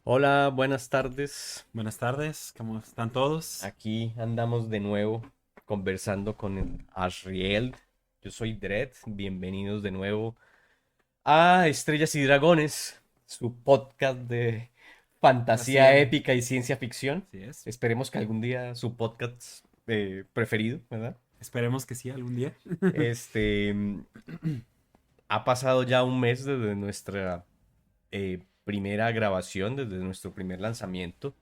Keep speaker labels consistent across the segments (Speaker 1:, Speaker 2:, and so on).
Speaker 1: Hola, buenas tardes.
Speaker 2: Buenas tardes, ¿cómo están todos?
Speaker 1: Aquí andamos de nuevo conversando con Asriel. Yo soy Dredd. Bienvenidos de nuevo a Estrellas y Dragones, su podcast de
Speaker 2: Así
Speaker 1: fantasía
Speaker 2: es,
Speaker 1: épica y ciencia ficción.
Speaker 2: así es.
Speaker 1: Esperemos que algún día su podcast preferido, ¿verdad?
Speaker 2: Esperemos que sí, algún día.
Speaker 1: Este ha pasado ya un mes desde nuestra primera grabación, desde nuestro primer lanzamiento,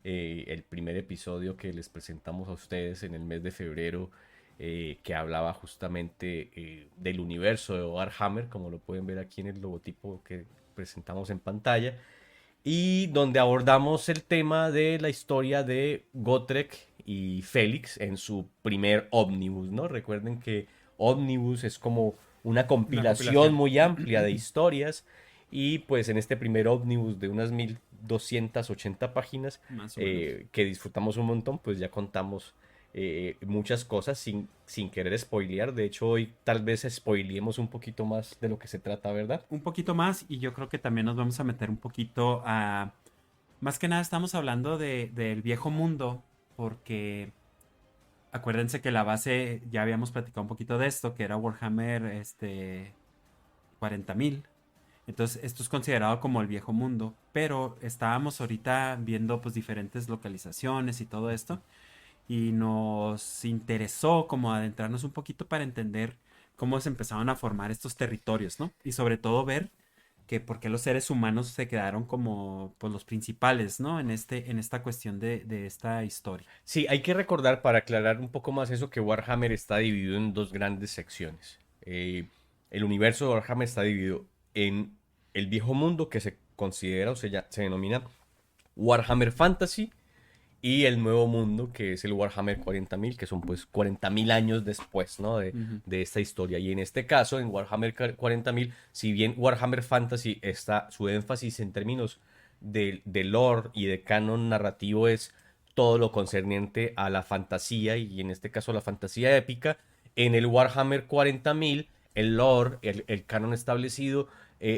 Speaker 1: el primer episodio que les presentamos a ustedes en el mes de febrero, que hablaba justamente del universo de Warhammer, como lo pueden ver aquí en el logotipo que presentamos en pantalla, y donde abordamos el tema de la historia de Gotrek y Félix en su primer ómnibus, ¿no? Recuerden que ómnibus es como una
Speaker 2: Una
Speaker 1: compilación
Speaker 2: compilación.
Speaker 1: muy amplia de historias y pues en este primer ómnibus de unas 1280 páginas
Speaker 2: Más o menos.
Speaker 1: que disfrutamos un montón, pues ya contamos muchas cosas sin querer spoilear. De hecho, hoy tal vez spoileemos un poquito más de lo que se trata, ¿verdad?
Speaker 2: Un poquito más y yo creo que también nos vamos a meter un poquito a... Más que nada estamos hablando del viejo mundo porque acuérdense que la base, ya habíamos platicado un poquito de esto, que era Warhammer 40.000. Entonces, esto es considerado como el viejo mundo, pero estábamos ahorita viendo pues diferentes localizaciones y todo esto, y nos interesó como adentrarnos un poquito para entender cómo se empezaron a formar estos territorios, ¿no? Y sobre todo ver que por qué los seres humanos se quedaron como pues los principales, ¿no? En esta cuestión de esta historia.
Speaker 1: Sí, hay que recordar para aclarar un poco más eso que Warhammer está dividido en dos grandes secciones. El universo de Warhammer está dividido en el viejo mundo que se considera o se denomina Warhammer Fantasy y el nuevo mundo que es el Warhammer 40.000, que son pues 40.000 años después, ¿no?
Speaker 2: Ujú.
Speaker 1: De esta historia. Y en este caso, en Warhammer 40.000, si bien Warhammer Fantasy está su énfasis en términos de lore y de canon narrativo es todo lo concerniente a la fantasía y en este caso la fantasía épica. En el Warhammer 40.000, el lore, el canon establecido,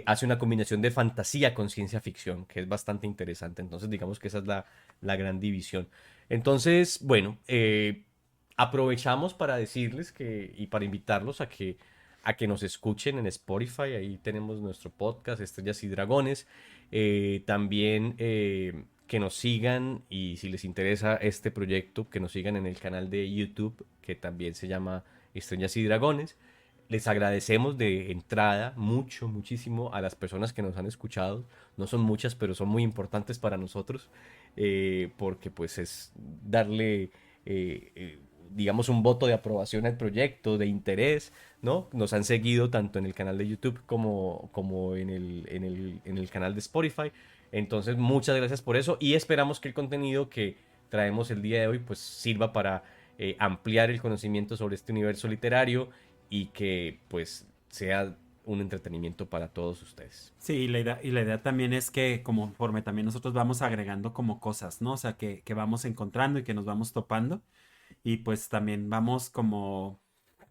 Speaker 1: hace una combinación de fantasía con ciencia ficción, que es bastante interesante. Entonces, digamos que esa es la gran división. Entonces, bueno, aprovechamos para decirles que y para invitarlos a que nos escuchen en Spotify. Ahí tenemos nuestro podcast, Estrellas y Dragones. También que nos sigan y si les interesa este proyecto, que nos sigan en el canal de YouTube, que también se llama Estrellas y Dragones. Les agradecemos de entrada mucho, muchísimo a las personas que nos han escuchado. No son muchas, pero son muy importantes para nosotros, porque pues es darle, digamos, un voto de aprobación al proyecto, de interés, ¿no? Nos han seguido tanto en el canal de YouTube como en el canal de Spotify. Entonces, muchas gracias por eso y esperamos que el contenido que traemos el día de hoy pues sirva para ampliar el conocimiento sobre este universo literario y que pues sea un entretenimiento para todos ustedes.
Speaker 2: Sí, y la idea también es que conforme también nosotros vamos agregando como cosas, ¿no? O sea, que vamos encontrando y que nos vamos topando. Y pues también vamos como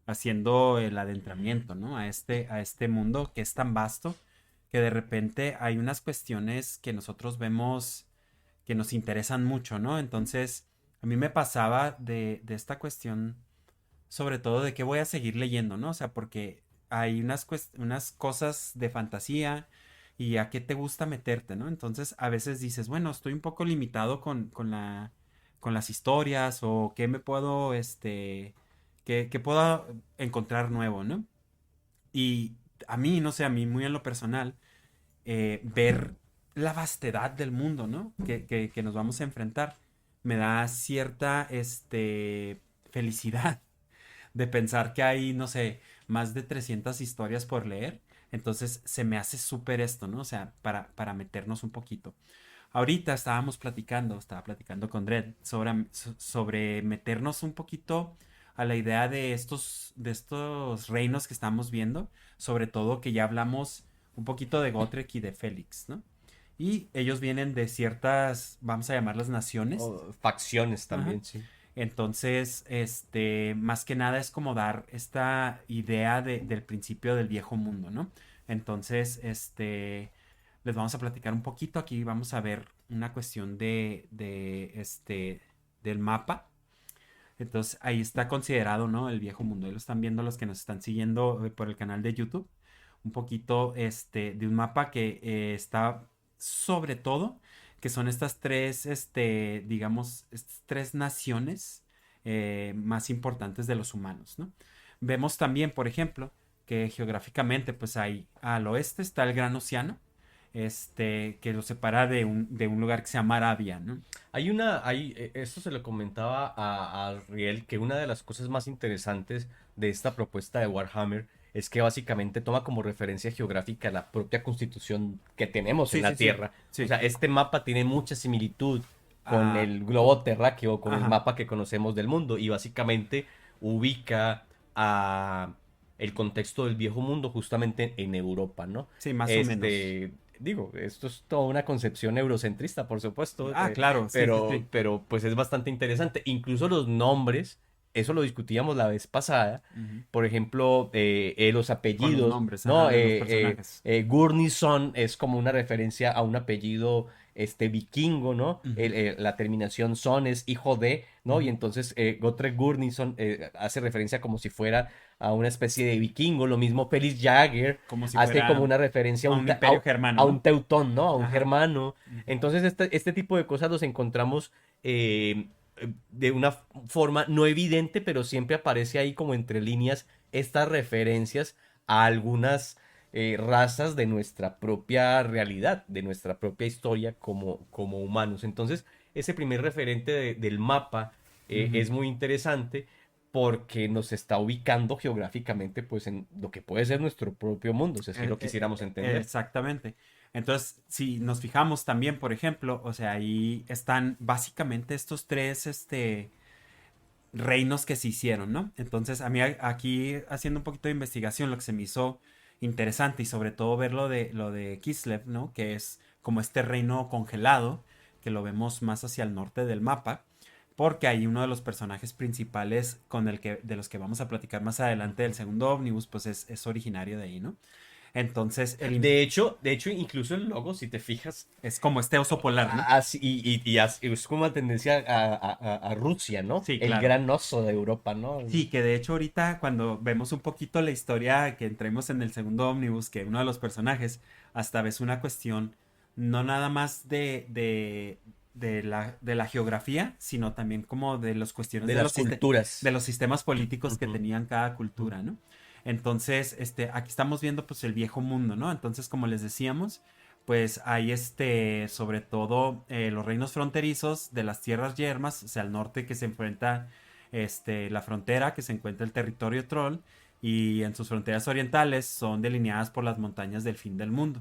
Speaker 2: haciendo el adentramiento, ¿no? A este mundo que es tan vasto que de repente hay unas cuestiones que nosotros vemos que nos interesan mucho, ¿no? Entonces, a mí me pasaba de esta cuestión, sobre todo de que voy a seguir leyendo, ¿no? O sea, porque hay unas cosas de fantasía y a qué te gusta meterte, ¿no? Entonces, a veces dices, bueno, estoy un poco limitado con las historias o qué me puedo, qué puedo encontrar nuevo, ¿no? Y a mí, no sé, a mí muy en lo personal, ver la vastedad del mundo, ¿no? Que nos vamos a enfrentar, me da cierta, felicidad de pensar que hay, no sé, más de 300 historias por leer. Entonces se me hace súper esto, ¿no? O sea, para meternos un poquito. Ahorita estaba platicando con Dredd sobre meternos un poquito a la idea de estos reinos que estamos viendo, sobre todo que ya hablamos un poquito de Gotrek y de Félix, ¿no? Y ellos vienen de ciertas, vamos a llamarlas naciones.
Speaker 1: O facciones
Speaker 2: Ajá.
Speaker 1: también, sí.
Speaker 2: Entonces, más que nada es como dar esta idea del principio del viejo mundo, ¿no? Entonces, les vamos a platicar un poquito. Aquí vamos a ver una cuestión del mapa. Entonces ahí está considerado, ¿no? El viejo mundo. Ahí lo están viendo los que nos están siguiendo por el canal de YouTube. Un poquito de un mapa que está sobre todo, que son estas tres, digamos, estas tres naciones más importantes de los humanos, ¿no? Vemos también, por ejemplo, que geográficamente, pues ahí al oeste está el Gran Océano, que lo separa de un lugar que se llama Arabia, ¿no?
Speaker 1: Esto se lo comentaba a Riel, que una de las cosas más interesantes de esta propuesta de Warhammer es que básicamente toma como referencia geográfica la propia constitución que tenemos en
Speaker 2: Sí,
Speaker 1: la
Speaker 2: sí, sí,
Speaker 1: Tierra. O
Speaker 2: sí.
Speaker 1: sea, este mapa tiene mucha similitud con
Speaker 2: Ah,
Speaker 1: el globo terráqueo, con el
Speaker 2: ajá.
Speaker 1: mapa que conocemos del mundo, y básicamente ubica a el contexto del viejo mundo justamente en Europa, ¿no?
Speaker 2: Sí, más o menos.
Speaker 1: Digo, esto es toda una concepción eurocentrista, por supuesto,
Speaker 2: Ah, claro, sí, sí, sí.
Speaker 1: pero pues es bastante interesante. Incluso los nombres, eso lo discutíamos la vez pasada.
Speaker 2: Ujú.
Speaker 1: Por ejemplo, los
Speaker 2: Con los
Speaker 1: apellidos,
Speaker 2: nombres,
Speaker 1: ¿no?
Speaker 2: ajá, de los personajes.
Speaker 1: Gurnison es como una referencia a un apellido vikingo, ¿no?
Speaker 2: Ujú,
Speaker 1: La terminación son es hijo de, ¿no? Y
Speaker 2: ujú.
Speaker 1: entonces Gotrek Gurnison hace referencia como si fuera a una especie de vikingo. Lo mismo Felix Jagger
Speaker 2: Como si
Speaker 1: hace como
Speaker 2: fuera
Speaker 1: una referencia
Speaker 2: a un imperio germano,
Speaker 1: a un
Speaker 2: ¿no?
Speaker 1: teutón, ¿no? A un
Speaker 2: Ajá.
Speaker 1: germano.
Speaker 2: Ujú.
Speaker 1: Entonces, este tipo de cosas los encontramos de una forma no evidente, pero siempre aparece ahí como entre líneas estas referencias a algunas razas de nuestra propia realidad, de nuestra propia historia como humanos. Entonces, ese primer referente del mapa
Speaker 2: Ujú.
Speaker 1: es muy interesante porque nos está ubicando geográficamente pues en lo que puede ser nuestro propio mundo, si así lo quisiéramos entender.
Speaker 2: Exactamente. Entonces, si nos fijamos también, por ejemplo, o sea, ahí están básicamente estos tres, reinos que se hicieron, ¿no? Entonces, a mí aquí haciendo un poquito de investigación, lo que se me hizo interesante y sobre todo ver lo de Kislev, ¿no? Que es como este reino congelado, que lo vemos más hacia el norte del mapa, porque hay uno de los personajes principales de los que vamos a platicar más adelante del
Speaker 1: Ujú.
Speaker 2: segundo ómnibus, pues es originario de ahí, ¿no? Entonces,
Speaker 1: De hecho, incluso el logo, si te fijas,
Speaker 2: es como este oso polar, ¿no?
Speaker 1: así, es como una tendencia a Rusia, ¿no?
Speaker 2: Sí,
Speaker 1: El
Speaker 2: claro.
Speaker 1: gran oso de Europa, ¿no?
Speaker 2: Sí, que de hecho ahorita cuando vemos un poquito la historia que entremos en el segundo ómnibus, que uno de los personajes hasta ves una cuestión no nada más de la geografía, sino también como de las cuestiones
Speaker 1: De
Speaker 2: de
Speaker 1: las
Speaker 2: de
Speaker 1: culturas.
Speaker 2: los sistemas políticos que
Speaker 1: Ujú,
Speaker 2: tenían cada
Speaker 1: ujú.
Speaker 2: cultura, ¿no? Entonces, aquí estamos viendo pues el viejo mundo, ¿no? Entonces, como les decíamos, pues hay sobre todo los reinos fronterizos de las tierras yermas, o sea, al norte que se enfrenta la frontera que se encuentra el territorio troll y en sus fronteras orientales son delineadas por las montañas del fin del mundo,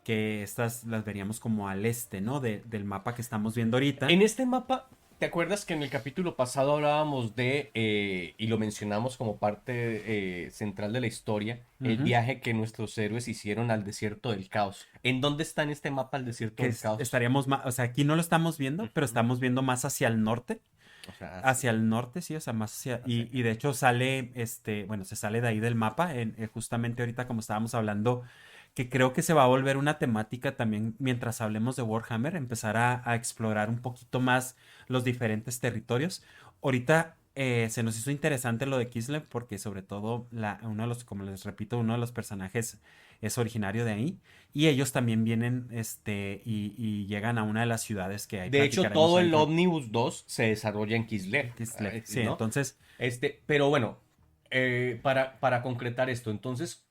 Speaker 2: que estas las veríamos como al este, ¿no? Del mapa que estamos viendo ahorita.
Speaker 1: En este mapa, ¿te acuerdas que en el capítulo pasado hablábamos y lo mencionamos como parte central de la historia, el
Speaker 2: Ujú.
Speaker 1: viaje que nuestros héroes hicieron al desierto del caos? ¿En dónde está en este mapa el desierto
Speaker 2: Que
Speaker 1: del caos?
Speaker 2: estaríamos más, o sea, aquí no lo estamos viendo, pero
Speaker 1: Ujú.
Speaker 2: estamos viendo más
Speaker 1: O sea,
Speaker 2: hacia el norte, sí, o sea, más
Speaker 1: hacia
Speaker 2: y
Speaker 1: allá.
Speaker 2: de hecho sale, bueno, se sale de ahí del mapa, justamente ahorita como estábamos hablando, que creo que se va a volver una temática también mientras hablemos de Warhammer, empezar a explorar un poquito más los diferentes territorios. Ahorita se nos hizo interesante lo de Kislev porque sobre todo uno de los, como les repito, uno de los personajes es originario de ahí y ellos también vienen, y llegan a una de las ciudades que ahí
Speaker 1: De hecho,
Speaker 2: platicaremos
Speaker 1: todo el
Speaker 2: adentro.
Speaker 1: Omnibus 2 se desarrolla en Kislev,
Speaker 2: Kislev. Sí,
Speaker 1: ¿no?
Speaker 2: entonces,
Speaker 1: Pero bueno, para concretar esto, entonces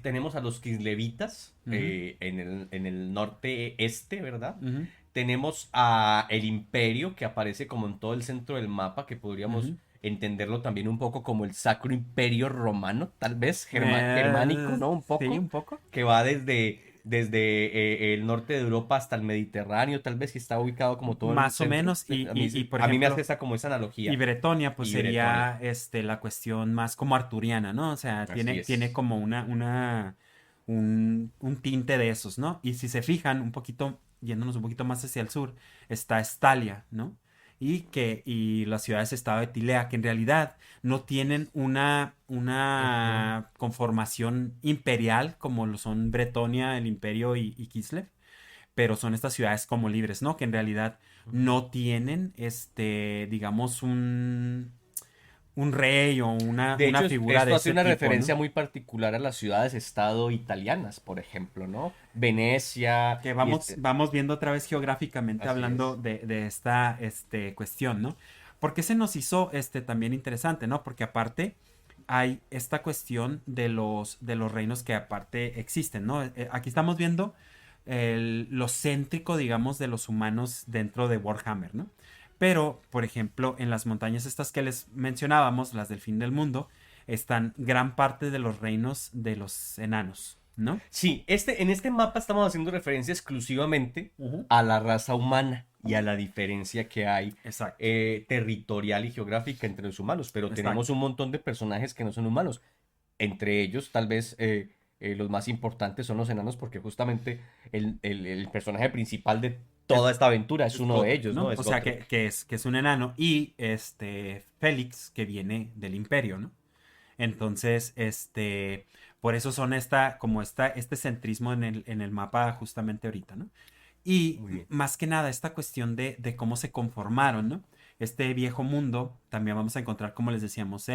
Speaker 1: tenemos a los Kislevitas
Speaker 2: ujú,
Speaker 1: en el norte este, ¿verdad?
Speaker 2: ujú,
Speaker 1: Tenemos a el Imperio que aparece como en todo el centro del mapa, que podríamos
Speaker 2: ujú.
Speaker 1: entenderlo también un poco como el Sacro Imperio Romano, tal vez germánico, ¿no? Un
Speaker 2: Sí,
Speaker 1: poco,
Speaker 2: un poco.
Speaker 1: que va desde el norte de Europa hasta el Mediterráneo, tal vez, y está ubicado como todo en el
Speaker 2: Más o
Speaker 1: centro.
Speaker 2: menos. Y, por
Speaker 1: A mí me hace
Speaker 2: ejemplo,
Speaker 1: esa como esa
Speaker 2: y
Speaker 1: analogía.
Speaker 2: Bretonia, pues
Speaker 1: Y Bretonia.
Speaker 2: sería la cuestión más como arturiana, ¿no? O sea,
Speaker 1: Así
Speaker 2: tiene
Speaker 1: es.
Speaker 2: como un tinte de esos, ¿no? Y si se fijan, un poquito, yéndonos un poquito más hacia el sur, está Estalia, ¿no? Y las ciudades-estado de Tilea, que en realidad no tienen
Speaker 1: Ujú.
Speaker 2: una conformación imperial como lo son Bretonia, el Imperio y Kislev, pero son estas ciudades como libres, ¿no? Que en realidad no tienen, digamos, un rey o
Speaker 1: De
Speaker 2: una
Speaker 1: hecho,
Speaker 2: figura de
Speaker 1: esto hace
Speaker 2: ese
Speaker 1: una
Speaker 2: tipo, ¿no?
Speaker 1: referencia muy particular a las ciudades-estado italianas, por ejemplo, ¿no? Venecia
Speaker 2: Que
Speaker 1: y
Speaker 2: vamos viendo otra vez geográficamente
Speaker 1: así
Speaker 2: hablando
Speaker 1: es.
Speaker 2: de esta cuestión, ¿no? Porque se nos hizo también interesante, ¿no? Porque aparte hay esta cuestión de los reinos que aparte existen, ¿no? Aquí estamos viendo lo céntrico, digamos, de los humanos dentro de Warhammer, ¿no? Pero, por ejemplo, en las montañas estas que les mencionábamos, las del fin del mundo, están gran parte de los reinos de los enanos, ¿no?
Speaker 1: Sí, en este mapa estamos haciendo referencia exclusivamente
Speaker 2: Ujú.
Speaker 1: a la raza humana y a la diferencia que hay
Speaker 2: Exacto,
Speaker 1: territorial y geográfica entre los humanos, pero tenemos
Speaker 2: exacto.
Speaker 1: un montón de personajes que no son humanos. Entre ellos, tal vez los más importantes son los enanos, porque justamente el personaje principal de toda
Speaker 2: Es,
Speaker 1: esta aventura es
Speaker 2: es
Speaker 1: uno de
Speaker 2: Gotrek,
Speaker 1: ellos, ¿no?
Speaker 2: ¿no?
Speaker 1: Es
Speaker 2: O sea,
Speaker 1: Gotrek.
Speaker 2: que es un enano. Y Félix, que viene del Imperio, ¿no? Entonces, por eso son este centrismo en el mapa justamente ahorita, ¿no? Y
Speaker 1: Muy bien.
Speaker 2: más que nada, esta cuestión de cómo se conformaron, ¿no? Este viejo mundo, también vamos a encontrar, como les decíamos,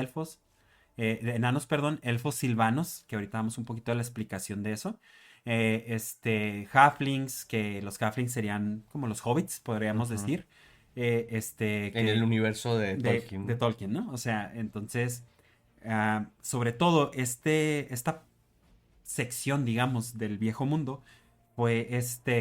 Speaker 2: enanos, perdón, elfos silvanos, que ahorita damos un poquito de la explicación de eso. Halflings, que los halflings serían como los hobbits, podríamos
Speaker 1: Ujú.
Speaker 2: decir.
Speaker 1: En el
Speaker 2: Que
Speaker 1: universo de
Speaker 2: de
Speaker 1: Tolkien.
Speaker 2: Tolkien, ¿no? O sea, entonces, sobre todo, esta sección, digamos, del viejo mundo fue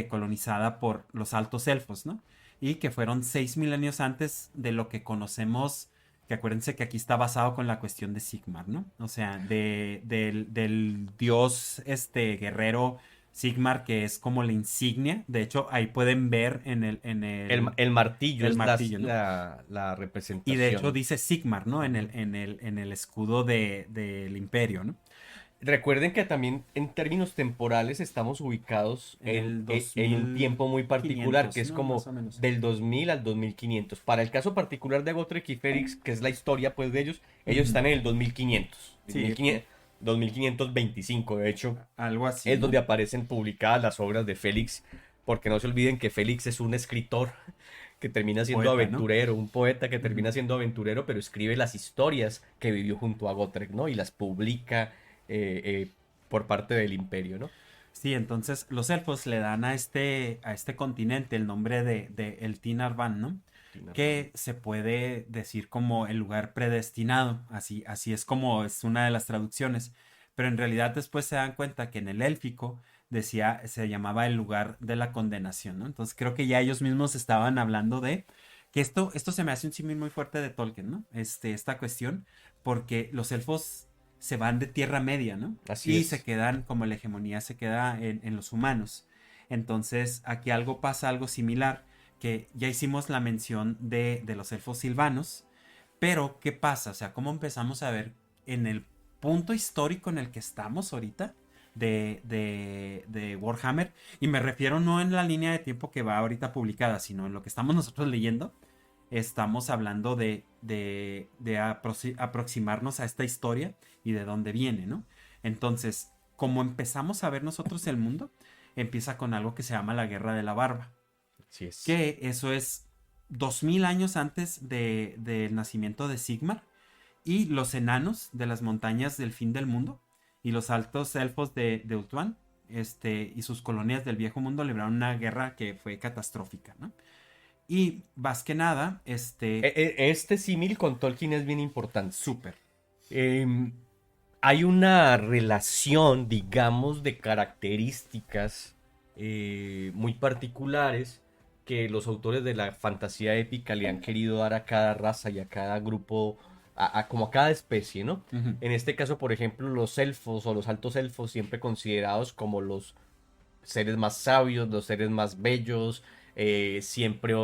Speaker 2: colonizada por los altos elfos, ¿no? Y que fueron 6 milenios antes de lo que conocemos, que acuérdense que aquí está basado con la cuestión de Sigmar, ¿no? O sea, del dios guerrero Sigmar, que es como la insignia. De hecho, ahí pueden ver
Speaker 1: El martillo
Speaker 2: el
Speaker 1: es
Speaker 2: martillo, ¿no?
Speaker 1: la
Speaker 2: Y de hecho
Speaker 1: representación.
Speaker 2: dice Sigmar, ¿no?
Speaker 1: Ujú.
Speaker 2: En el escudo del imperio, ¿no?
Speaker 1: Recuerden que también en términos temporales estamos ubicados
Speaker 2: En el
Speaker 1: en un tiempo muy particular, que
Speaker 2: 2500,
Speaker 1: es
Speaker 2: ¿no? Más
Speaker 1: como
Speaker 2: o menos.
Speaker 1: del 2000 al 2500. Para el caso particular de Gotrek y Félix, que es la historia pues de ellos
Speaker 2: Ujú.
Speaker 1: están en el 2500,
Speaker 2: Sí,
Speaker 1: 2525 de hecho,
Speaker 2: algo así,
Speaker 1: es donde
Speaker 2: ¿no?
Speaker 1: aparecen publicadas las obras de Félix, porque no se olviden que Félix es un escritor que termina siendo
Speaker 2: Poeta, ¿no?
Speaker 1: aventurero, un poeta que
Speaker 2: Ujú.
Speaker 1: termina siendo aventurero, pero escribe las historias que vivió junto a Gotrek, ¿no? Y las publica por parte del imperio, ¿no?
Speaker 2: Sí, entonces los elfos le dan a este continente el nombre de El Tinarvan, ¿no?
Speaker 1: Tinarvan.
Speaker 2: Que se puede decir como el lugar predestinado, así es como es una de las traducciones, pero en realidad después se dan cuenta que en el élfico se llamaba el lugar de la condenación, ¿no? Entonces creo que ya ellos mismos estaban hablando de que esto se me hace un símil muy fuerte de Tolkien, ¿no? Esta cuestión, porque los elfos se van de Tierra Media, ¿no?
Speaker 1: Así
Speaker 2: Y se
Speaker 1: es.
Speaker 2: quedan, como la hegemonía se queda en los humanos. Entonces aquí pasa algo similar, que ya hicimos la mención de los elfos silvanos, pero ¿qué pasa? O sea, ¿cómo empezamos a ver en el punto histórico en el que estamos ahorita de Warhammer? Y me refiero no en la línea de tiempo que va ahorita publicada, sino en lo que estamos nosotros leyendo. Estamos hablando de aproximarnos a esta historia y de dónde viene, ¿no? Entonces, como empezamos a ver nosotros el mundo, empieza con algo que se llama la Guerra de la Barba,
Speaker 1: Así es.
Speaker 2: que eso es 2000 años antes del nacimiento de Sigmar, y los enanos de las montañas del fin del mundo y los altos elfos de Ultuan, y sus colonias del viejo mundo libraron una guerra que fue catastrófica, ¿no? Y más que nada,
Speaker 1: Este símil con Tolkien es bien importante.
Speaker 2: súper.
Speaker 1: Em, Hay una relación, digamos, de características muy particulares que los autores de la fantasía épica le han querido dar a cada raza y a cada grupo, como a cada especie, ¿no?
Speaker 2: Ujú.
Speaker 1: En este caso, por ejemplo, los elfos o los altos elfos, siempre considerados como los seres más sabios, los seres más bellos, siempre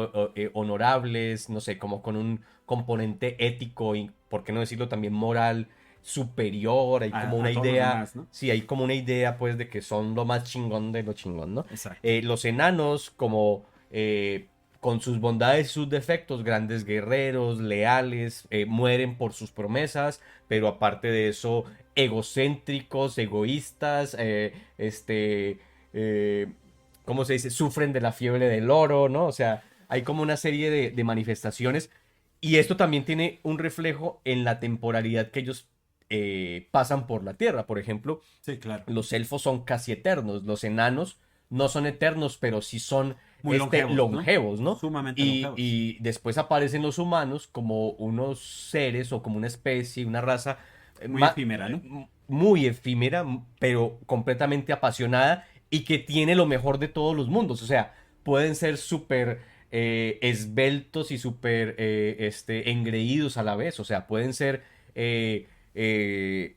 Speaker 1: honorables, no sé, como con un componente ético y, por qué no decirlo, también moral superior, hay como una
Speaker 2: A todos los
Speaker 1: idea,
Speaker 2: demás, ¿no?
Speaker 1: sí, hay como una idea pues de que son lo más chingón de lo chingón, ¿no?
Speaker 2: Exacto.
Speaker 1: Los enanos como con sus bondades y sus defectos, grandes guerreros, leales, mueren por sus promesas, pero aparte de eso, egocéntricos, egoístas, eh, ¿cómo se dice? Sufren de la fiebre del oro, ¿no? O sea, hay como una serie de manifestaciones y esto también tiene un reflejo en la temporalidad que ellos pasan por la Tierra. Por ejemplo,
Speaker 2: Sí, claro.
Speaker 1: los elfos son casi eternos, los enanos no son eternos, pero sí son
Speaker 2: Muy longevos, ¿no?
Speaker 1: longevos, ¿no?
Speaker 2: Sumamente longevos.
Speaker 1: Y después aparecen los humanos como unos seres o como una especie, una raza
Speaker 2: Muy efímera, ¿no?
Speaker 1: muy efímera, pero completamente apasionada y que tiene lo mejor de todos los mundos. O sea, pueden ser súper esbeltos y súper engreídos a la vez. O sea, pueden ser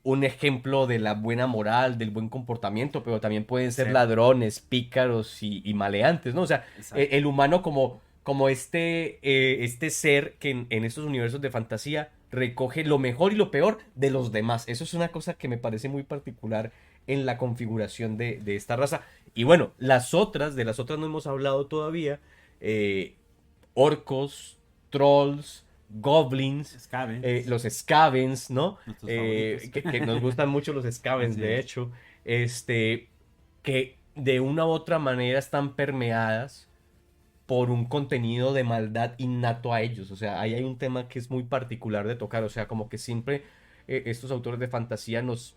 Speaker 1: un ejemplo de la buena moral, del buen comportamiento, pero también pueden ser
Speaker 2: Cero.
Speaker 1: ladrones, pícaros y maleantes, ¿no? O sea,
Speaker 2: Exacto.
Speaker 1: el humano como este ser que en estos universos de fantasía recoge lo mejor y lo peor de los demás. Eso es una cosa que me parece muy particular en la configuración de esta raza. Y bueno, de las otras no hemos hablado todavía. eh, Orcos, trolls, goblins,
Speaker 2: Scavens,
Speaker 1: los scavens, ¿no?
Speaker 2: nuestros favoritos.
Speaker 1: Que nos gustan mucho los scavens,
Speaker 2: Así
Speaker 1: de
Speaker 2: es.
Speaker 1: hecho, que de una u otra manera están permeadas por un contenido de maldad innato a ellos. O sea, ahí hay un tema que es muy particular de tocar. O sea, como que siempre estos autores de fantasía nos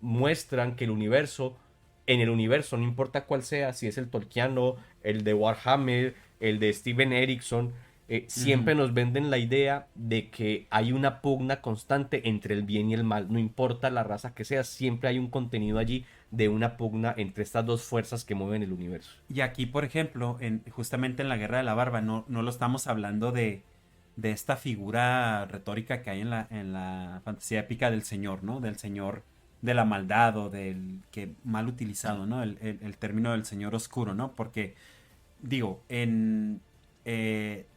Speaker 1: muestran que en el universo, no importa cuál sea, si es el tolkiano, el de Warhammer, el de Steven Erickson,
Speaker 2: Ujú.
Speaker 1: siempre nos venden la idea de que hay una pugna constante entre el bien y el mal. No importa la raza que sea, siempre hay un contenido allí de una pugna entre estas dos fuerzas que mueven el universo.
Speaker 2: Y aquí, por ejemplo, justamente en la Guerra de la Barba, no lo estamos hablando de esta figura retórica que hay en la fantasía épica del señor, ¿no? Del señor de la maldad o del que mal utilizado, ¿no? El término del señor oscuro, ¿no? Porque, digo,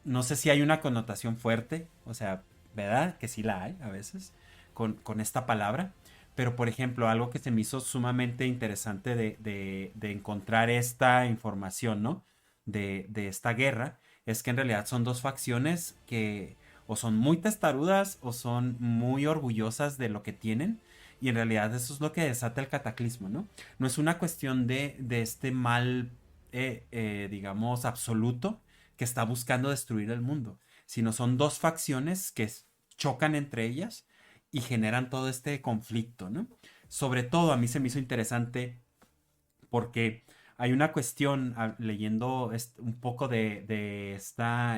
Speaker 2: no sé si hay una connotación fuerte, o sea, ¿verdad? Que sí la hay a veces con esta palabra. Pero, por ejemplo, algo que se me hizo sumamente interesante de encontrar esta información, ¿no? De esta guerra, es que en realidad son dos facciones que o son muy testarudas o son muy orgullosas de lo que tienen. Y en realidad eso es lo que desata el cataclismo, ¿no? No es una cuestión de este mal, digamos, absoluto que está buscando destruir el mundo, sino son dos facciones que chocan entre ellas y generan todo este conflicto, ¿no? Sobre todo a mí se me hizo interesante porque hay una cuestión, leyendo un poco de esta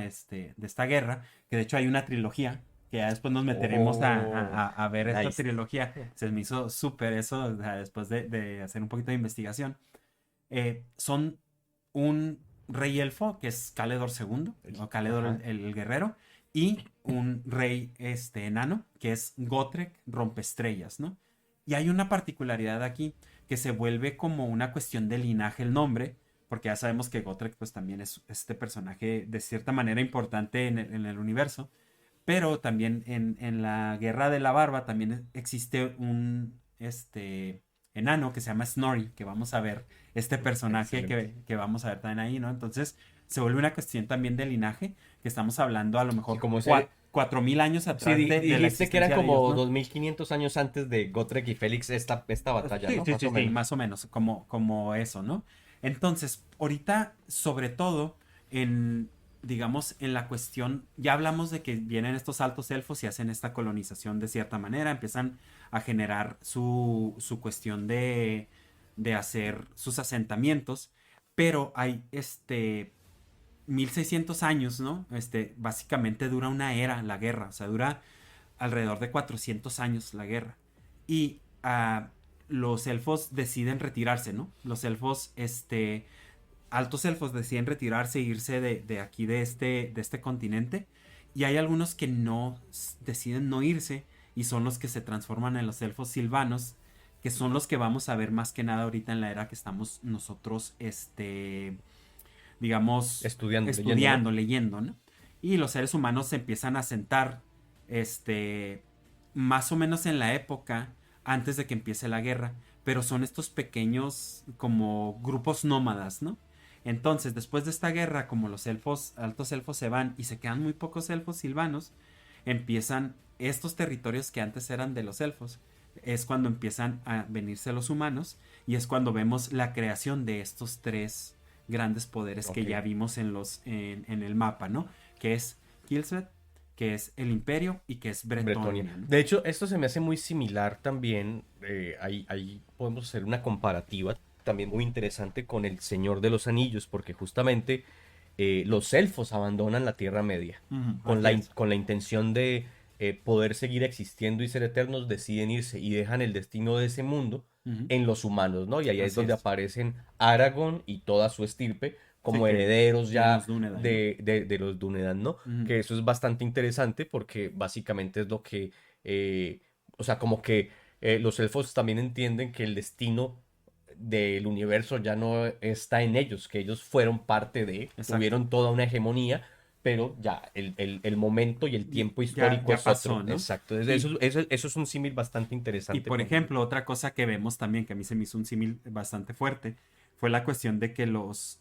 Speaker 2: guerra, que de hecho hay una trilogía, que ya después nos meteremos
Speaker 1: Oh,
Speaker 2: a ver esta
Speaker 1: nice.
Speaker 2: trilogía. Se me hizo súper eso, o sea, después de hacer un poquito de investigación. Son un rey elfo, que es Caledor II, o Caledor
Speaker 1: Ajá.
Speaker 2: el guerrero, y un rey enano, que es Gotrek Rompeestrellas, ¿no? Y hay una particularidad aquí, que se vuelve como una cuestión de linaje el nombre, porque ya sabemos que Gotrek pues también es este personaje de cierta manera importante en el universo, pero también en la Guerra de la Barba también existe un enano que se llama Snorri, que vamos a ver, este personaje
Speaker 1: Excelente.
Speaker 2: que vamos a ver también ahí, ¿no? Entonces se vuelve una cuestión también de linaje, que estamos hablando a lo
Speaker 1: Sí,
Speaker 2: mejor
Speaker 1: como ese.
Speaker 2: 4000 años
Speaker 1: Sí,
Speaker 2: atrás de la
Speaker 1: dijiste que eran
Speaker 2: existencia de ellos,
Speaker 1: como
Speaker 2: ¿no?
Speaker 1: 2500 años antes de Gotrek y Félix esta batalla,
Speaker 2: Sí,
Speaker 1: ¿no?
Speaker 2: sí,
Speaker 1: Más
Speaker 2: sí,
Speaker 1: o
Speaker 2: sí,
Speaker 1: menos.
Speaker 2: más o menos, como eso, ¿no? Entonces, ahorita, sobre todo, digamos, en la cuestión, ya hablamos de que vienen estos altos elfos y hacen esta colonización de cierta manera, empiezan a generar su cuestión de hacer sus asentamientos, pero hay 1600 años, ¿no? Básicamente dura una era la guerra, o sea, dura alrededor de 400 años la guerra. Y los elfos deciden retirarse, ¿no? Los elfos, altos elfos deciden retirarse e irse de aquí, de este continente. Y hay algunos que no deciden no irse y son los que se transforman en los elfos silvanos, que son los que vamos a ver más que nada ahorita en la era que estamos nosotros, digamos,
Speaker 1: Estudiando, leyendo, ¿no?
Speaker 2: estudiando, leyendo, ¿no? Y los seres humanos se empiezan a sentar, más o menos en la época antes de que empiece la guerra, pero son estos pequeños como grupos nómadas, ¿no? Entonces, después de esta guerra, como los elfos, altos elfos se van y se quedan muy pocos elfos silvanos, empiezan estos territorios que antes eran de los elfos, es cuando empiezan a venirse los humanos y es cuando vemos la creación de estos tres grandes poderes que
Speaker 1: Ok.
Speaker 2: ya vimos en el mapa, ¿no? Que es Kilseth, que es el Imperio y que es
Speaker 1: Bretonia.
Speaker 2: Bretonia, ¿no?
Speaker 1: De hecho, esto se me hace muy similar también. Ahí podemos hacer una comparativa también muy interesante con el Señor de los Anillos, porque justamente los elfos abandonan la Tierra Media
Speaker 2: Ujú,
Speaker 1: con
Speaker 2: así es.
Speaker 1: con la intención de poder seguir existiendo y ser eternos, deciden irse y dejan el destino de ese mundo
Speaker 2: Ujú,
Speaker 1: en los humanos, ¿no? Y ahí es
Speaker 2: así
Speaker 1: donde
Speaker 2: es.
Speaker 1: aparecen Aragorn y toda su estirpe
Speaker 2: Sí,
Speaker 1: como
Speaker 2: que
Speaker 1: herederos
Speaker 2: eran
Speaker 1: ya
Speaker 2: los Dúnedain, ¿no?
Speaker 1: de los Dúnedain, ¿no?
Speaker 2: Ujú,
Speaker 1: Que eso es bastante interesante porque básicamente es lo que, eh, o sea, como que los elfos también entienden que el destino del universo ya no está en ellos, que ellos fueron parte de,
Speaker 2: exacto.
Speaker 1: tuvieron toda una hegemonía, pero ya el momento y el tiempo
Speaker 2: Ya,
Speaker 1: histórico
Speaker 2: ya
Speaker 1: es otro.
Speaker 2: pasó, ¿no?
Speaker 1: Exacto.
Speaker 2: Y,
Speaker 1: Eso es un símil bastante
Speaker 2: y
Speaker 1: interesante
Speaker 2: por
Speaker 1: con...
Speaker 2: ejemplo, otra cosa que vemos también, que a mí se me hizo un símil bastante fuerte, fue la cuestión de que los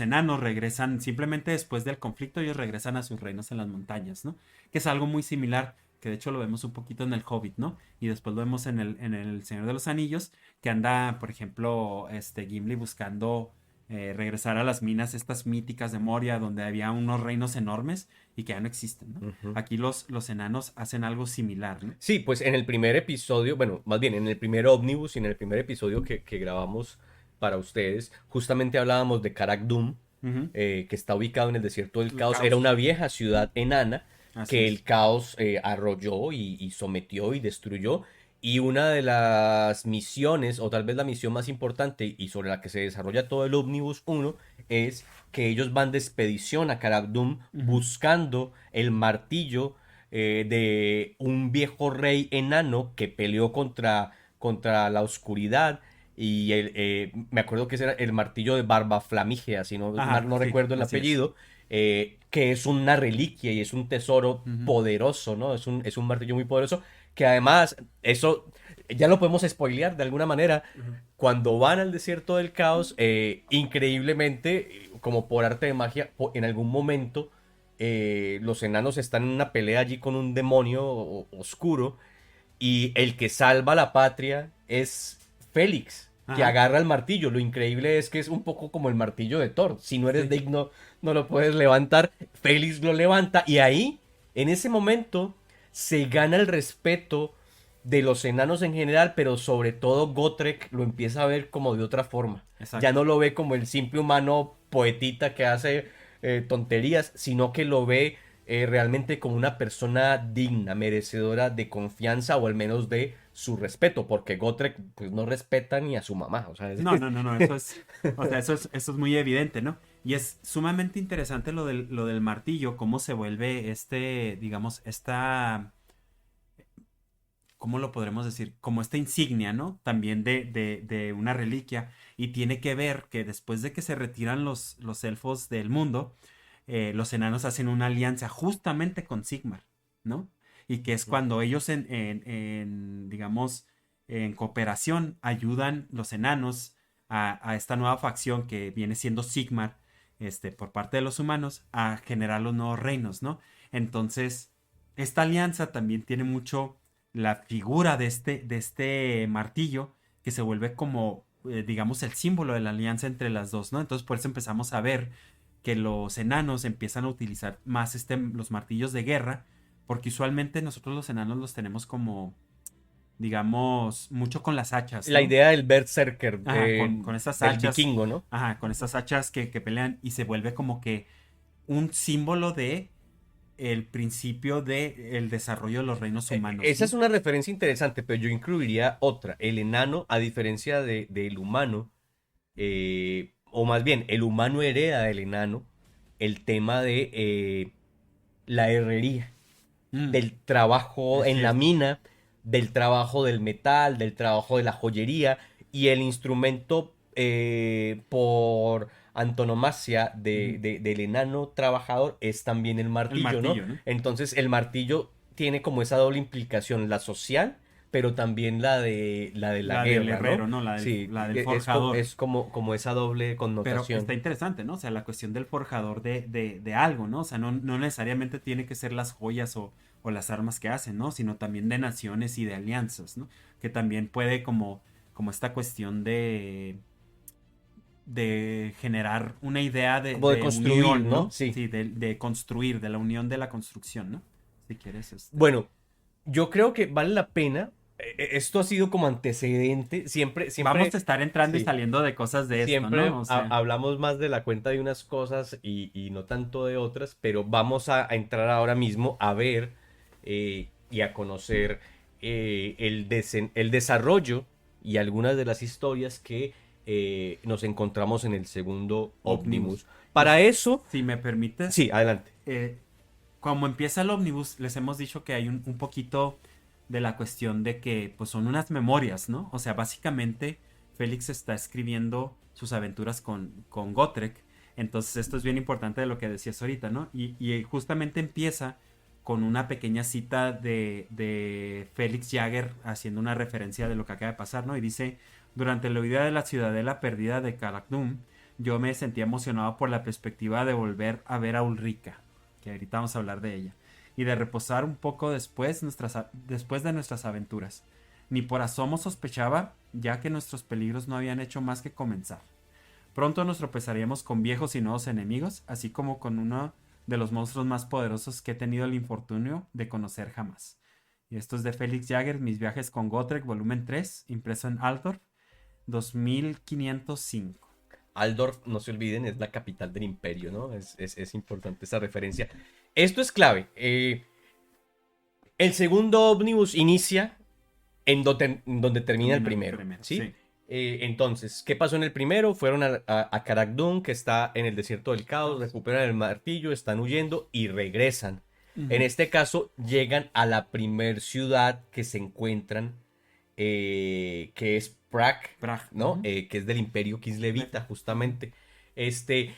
Speaker 2: enanos regresan, simplemente después del conflicto, ellos regresan a sus reinos en las montañas, ¿no? Que es algo muy similar, que de hecho lo vemos un poquito en el Hobbit, ¿no? Y después lo vemos en el Señor de los Anillos, que anda, por ejemplo, Gimli buscando regresar a las minas estas míticas de Moria, donde había unos reinos enormes y que ya no existen, ¿no?
Speaker 1: Ujú.
Speaker 2: Aquí los enanos hacen algo similar, ¿no?
Speaker 1: Sí, pues en el primer episodio, bueno, más bien en el primer Omnibus y en el primer episodio que grabamos para ustedes, justamente hablábamos de Karak Dum,
Speaker 2: Ujú.
Speaker 1: que está ubicado en el desierto del
Speaker 2: El
Speaker 1: caos. Era
Speaker 2: caos.
Speaker 1: una vieja ciudad enana
Speaker 2: Así
Speaker 1: que el
Speaker 2: es.
Speaker 1: caos arrolló y sometió y destruyó. Y una de las misiones, o tal vez la misión más importante y sobre la que se desarrolla todo el Omnibus uno es que ellos van de expedición a Karak Dum
Speaker 2: Ujú.
Speaker 1: buscando el martillo de un viejo rey enano que peleó contra la oscuridad. Y me acuerdo que ese era el martillo de Barba Flamígea, si no mal
Speaker 2: Ajá,
Speaker 1: no
Speaker 2: sí,
Speaker 1: recuerdo el
Speaker 2: así es.
Speaker 1: apellido, que es una reliquia y es un tesoro
Speaker 2: Ujú.
Speaker 1: poderoso, ¿no? Es un martillo muy poderoso, que además, eso ya lo podemos spoilear de alguna manera.
Speaker 2: Ujú.
Speaker 1: Cuando van al desierto del caos, increíblemente, como por arte de magia, en algún momento los enanos están en una pelea allí con un demonio oscuro y el que salva la patria es Félix, que
Speaker 2: Ajá,
Speaker 1: agarra el martillo. Lo increíble es que es un poco como el martillo de Thor. Si no eres
Speaker 2: sí.
Speaker 1: digno, no lo puedes levantar. Félix lo levanta y ahí, en ese momento, se gana el respeto de los enanos en general, pero sobre todo Gotrek lo empieza a ver como de otra forma. Ya
Speaker 2: Exacto.
Speaker 1: no lo ve como el simple humano poetita que hace tonterías, sino que lo ve realmente como una persona digna, merecedora de confianza o al menos de su respeto, porque Gotrek pues no respeta ni a su mamá, o sea,
Speaker 2: No, no, no, no, eso es, o sea, eso es muy evidente, ¿no? Y es sumamente interesante lo del martillo, cómo se vuelve digamos, ¿cómo lo podremos decir? Como esta insignia, ¿no? También de una reliquia. Y tiene que ver que después de que se retiran los elfos del mundo, los enanos hacen una alianza justamente con Sigmar, ¿no? Y que es cuando ellos digamos, en cooperación ayudan los enanos a esta nueva facción que viene siendo Sigmar, por parte de los humanos, a generar los nuevos reinos, ¿no? Entonces, esta alianza también tiene mucho la figura de este martillo que se vuelve como, digamos, el símbolo de la alianza entre las dos, ¿no? Entonces, por eso empezamos a ver que los enanos empiezan a utilizar más los martillos de guerra, porque usualmente nosotros los enanos los tenemos como, digamos, mucho con las hachas,
Speaker 1: la
Speaker 2: ¿no?
Speaker 1: idea del berserker,
Speaker 2: Ajá, con estas
Speaker 1: del
Speaker 2: hachas,
Speaker 1: vikingo, ¿no?
Speaker 2: ajá, con estas hachas que pelean y se vuelve como que un símbolo de el principio de el desarrollo de los reinos humanos,
Speaker 1: Esa es
Speaker 2: ¿no?
Speaker 1: una referencia interesante, pero yo incluiría otra. El enano, a diferencia del humano, o más bien, el humano hereda del enano el tema de la herrería,
Speaker 2: Mm,
Speaker 1: del trabajo
Speaker 2: así
Speaker 1: en la
Speaker 2: es.
Speaker 1: mina, del trabajo del metal, del trabajo de la joyería y el instrumento por antonomasia
Speaker 2: Ujú.
Speaker 1: del enano trabajador es también el
Speaker 2: El
Speaker 1: martillo, ¿no?
Speaker 2: martillo, ¿no?
Speaker 1: Entonces el martillo tiene como esa doble implicación, la social, pero también la de la
Speaker 2: La del
Speaker 1: guerra,
Speaker 2: herrero,
Speaker 1: ¿no?
Speaker 2: ¿no?
Speaker 1: Sí,
Speaker 2: La del
Speaker 1: es, co-
Speaker 2: forjador.
Speaker 1: es como esa doble
Speaker 2: Pero está
Speaker 1: connotación.
Speaker 2: interesante, ¿no? O sea, la cuestión del forjador de algo, ¿no? O sea, no necesariamente tiene que ser las joyas o las armas que hacen, ¿no? Sino también de naciones y de alianzas, ¿no? Que también puede como esta cuestión de generar una idea
Speaker 1: Como de
Speaker 2: de
Speaker 1: construir,
Speaker 2: unión,
Speaker 1: ¿no?
Speaker 2: ¿no?
Speaker 1: Sí.
Speaker 2: Sí, de construir, de la unión de la construcción, ¿no? Si quieres,
Speaker 1: Bueno, yo creo que vale la pena. Esto ha sido como antecedente. Siempre,
Speaker 2: Vamos
Speaker 1: siempre,
Speaker 2: a estar entrando y
Speaker 1: sí.
Speaker 2: saliendo de cosas de esto, ¿no?
Speaker 1: Siempre
Speaker 2: O sea,
Speaker 1: hablamos más de la cuenta de unas cosas y no tanto de otras, pero vamos a entrar ahora mismo a ver y a conocer el desarrollo y algunas de las historias que nos encontramos en el segundo
Speaker 2: Omnibus.
Speaker 1: Omnibus.
Speaker 2: Y
Speaker 1: Para eso,
Speaker 2: si me permites,
Speaker 1: sí, adelante.
Speaker 2: como empieza el ómnibus, les hemos dicho que hay un poquito de la cuestión de que pues son unas memorias, ¿no? O sea, básicamente Félix está escribiendo sus aventuras con Gotrek. Entonces esto es bien importante de lo que decías ahorita, ¿no? Y justamente empieza con una pequeña cita de Félix Jagger haciendo una referencia de lo que acaba de pasar, ¿no? Y dice, durante la huida de la ciudadela perdida de Karakdum, yo me sentía emocionado por la perspectiva de volver a ver a Ulrika, que ahorita vamos a hablar de ella, y de reposar un poco después de nuestras aventuras. Ni por asomo sospechaba, ya que nuestros peligros no habían hecho más que comenzar. Pronto nos tropezaríamos con viejos y nuevos enemigos, así como con uno de los monstruos más poderosos que he tenido el infortunio de conocer jamás. Y esto es de Félix Jagger, Mis viajes con Gotrek, volumen 3, impreso en Altdorf, 2505.
Speaker 1: Aldorf, no se olviden, es la capital del imperio, ¿no? Es importante esa referencia. Esto es clave. El segundo ómnibus inicia en donde termina el
Speaker 2: Termina el
Speaker 1: primero,
Speaker 2: primero,
Speaker 1: ¿sí?
Speaker 2: sí.
Speaker 1: Entonces, ¿qué pasó en el primero? Fueron a Karak Dun, que está en el desierto del caos, recuperan el martillo, están huyendo y regresan. En
Speaker 2: Ujú.
Speaker 1: este caso, llegan a la primer ciudad que se encuentran, que es Prague,
Speaker 2: Prague.
Speaker 1: ¿no?
Speaker 2: Ujú.
Speaker 1: Que es del Imperio Kislevita,
Speaker 2: Ujú.
Speaker 1: justamente. Este,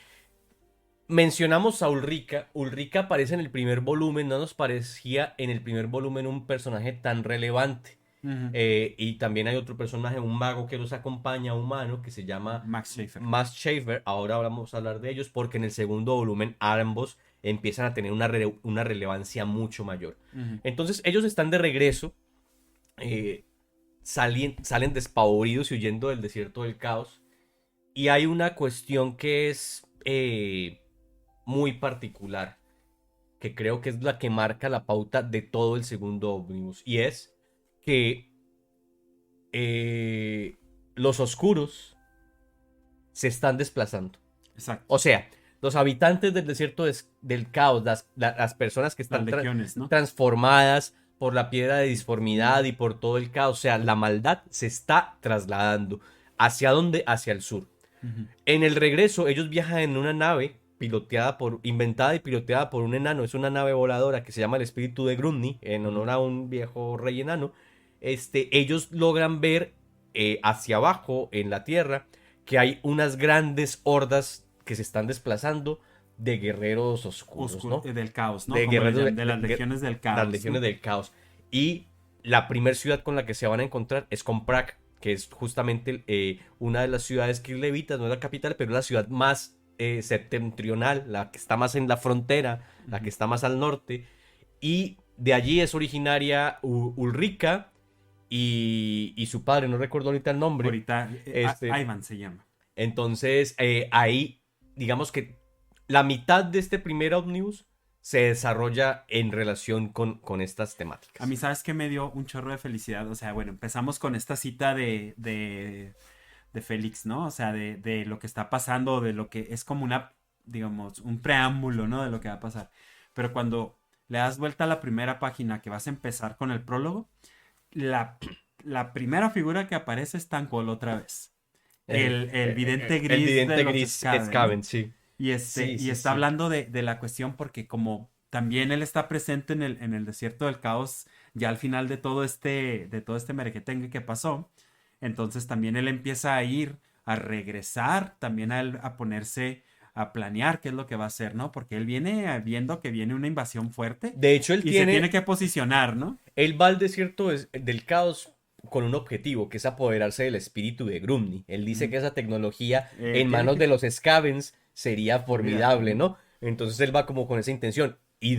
Speaker 1: mencionamos a Ulrika. Ulrika aparece en el primer volumen, no nos parecía en el primer volumen un personaje tan relevante.
Speaker 2: Ujú.
Speaker 1: Y también hay otro personaje, un mago que los acompaña, humano, que se llama
Speaker 2: Max Schaefer.
Speaker 1: Max Schaefer. Ahora vamos a hablar de ellos porque en el segundo volumen ambos empiezan a tener una relevancia mucho mayor.
Speaker 2: Ujú.
Speaker 1: Entonces ellos están de regreso, eh, salen despavoridos y huyendo del desierto del caos. Y hay una cuestión que es muy particular, que creo que es la que marca la pauta de todo el segundo ómnibus. Y es que eh, los oscuros se están desplazando.
Speaker 2: Exacto.
Speaker 1: O sea, los habitantes del desierto del caos, las personas que
Speaker 2: Las
Speaker 1: están
Speaker 2: legiones, ¿no?
Speaker 1: transformadas por la piedra de disformidad y por todo el caos, o sea, la maldad se está trasladando. ¿Hacia dónde? Hacia el sur.
Speaker 2: Ujú.
Speaker 1: En el regreso, ellos viajan en una nave inventada y piloteada por un enano. Es una nave voladora que se llama el Espíritu de Grumni, en
Speaker 2: Ujú.
Speaker 1: honor a un viejo rey enano. Ellos logran ver hacia abajo en la tierra que hay unas grandes hordas que se están desplazando de guerreros oscuros, ¿no?
Speaker 2: Del caos, ¿no?
Speaker 1: De
Speaker 2: Como le
Speaker 1: guerreros
Speaker 2: llaman, de las legiones del
Speaker 1: las
Speaker 2: caos,
Speaker 1: legiones
Speaker 2: ¿no?
Speaker 1: del caos. Y la primera ciudad con la que se van a encontrar es con Prague, que es justamente una de las ciudades kirlevitas, no es la capital, pero es la ciudad más septentrional, la que está más en la frontera, la que
Speaker 2: Ujú.
Speaker 1: está más al norte. Y de allí es originaria Ulrika y su padre, no recuerdo ahorita el nombre.
Speaker 2: Ahorita,
Speaker 1: Este,
Speaker 2: Ivan se llama.
Speaker 1: entonces, ahí, digamos que la mitad de este primer ómnibus se desarrolla en relación con estas
Speaker 2: A
Speaker 1: temáticas.
Speaker 2: mí, ¿sabes qué me dio un chorro de felicidad? O sea, bueno, empezamos con esta cita de Félix, ¿no? O sea, de lo que está pasando, de lo que es como una, digamos, un preámbulo, ¿no? De lo que va a pasar. Pero cuando le das vuelta a la primera página que vas a empezar con el prólogo, la, la primera figura que aparece es Tankol otra vez. El vidente
Speaker 1: El
Speaker 2: gris de
Speaker 1: vidente
Speaker 2: los
Speaker 1: gris
Speaker 2: Skaven, ¿no?
Speaker 1: Skaven, sí. Sí,
Speaker 2: Y
Speaker 1: sí,
Speaker 2: está
Speaker 1: sí.
Speaker 2: hablando de la cuestión porque como también él está presente en el desierto del caos, ya al final de todo este merequetengue que pasó, entonces también él empieza a ir, a regresar, también a ponerse a planear qué es lo que va a hacer, ¿no? Porque él viene viendo que viene una invasión fuerte
Speaker 1: De hecho,
Speaker 2: y se tiene que posicionar, ¿no?
Speaker 1: él va al desierto del caos con un objetivo, que es apoderarse del espíritu de Grumni. Él dice
Speaker 2: Ujú.
Speaker 1: que esa tecnología en
Speaker 2: Tiene
Speaker 1: manos
Speaker 2: que...
Speaker 1: de los Skavens sería
Speaker 2: Olvídate.
Speaker 1: formidable, ¿no? Entonces él va como con esa intención. Y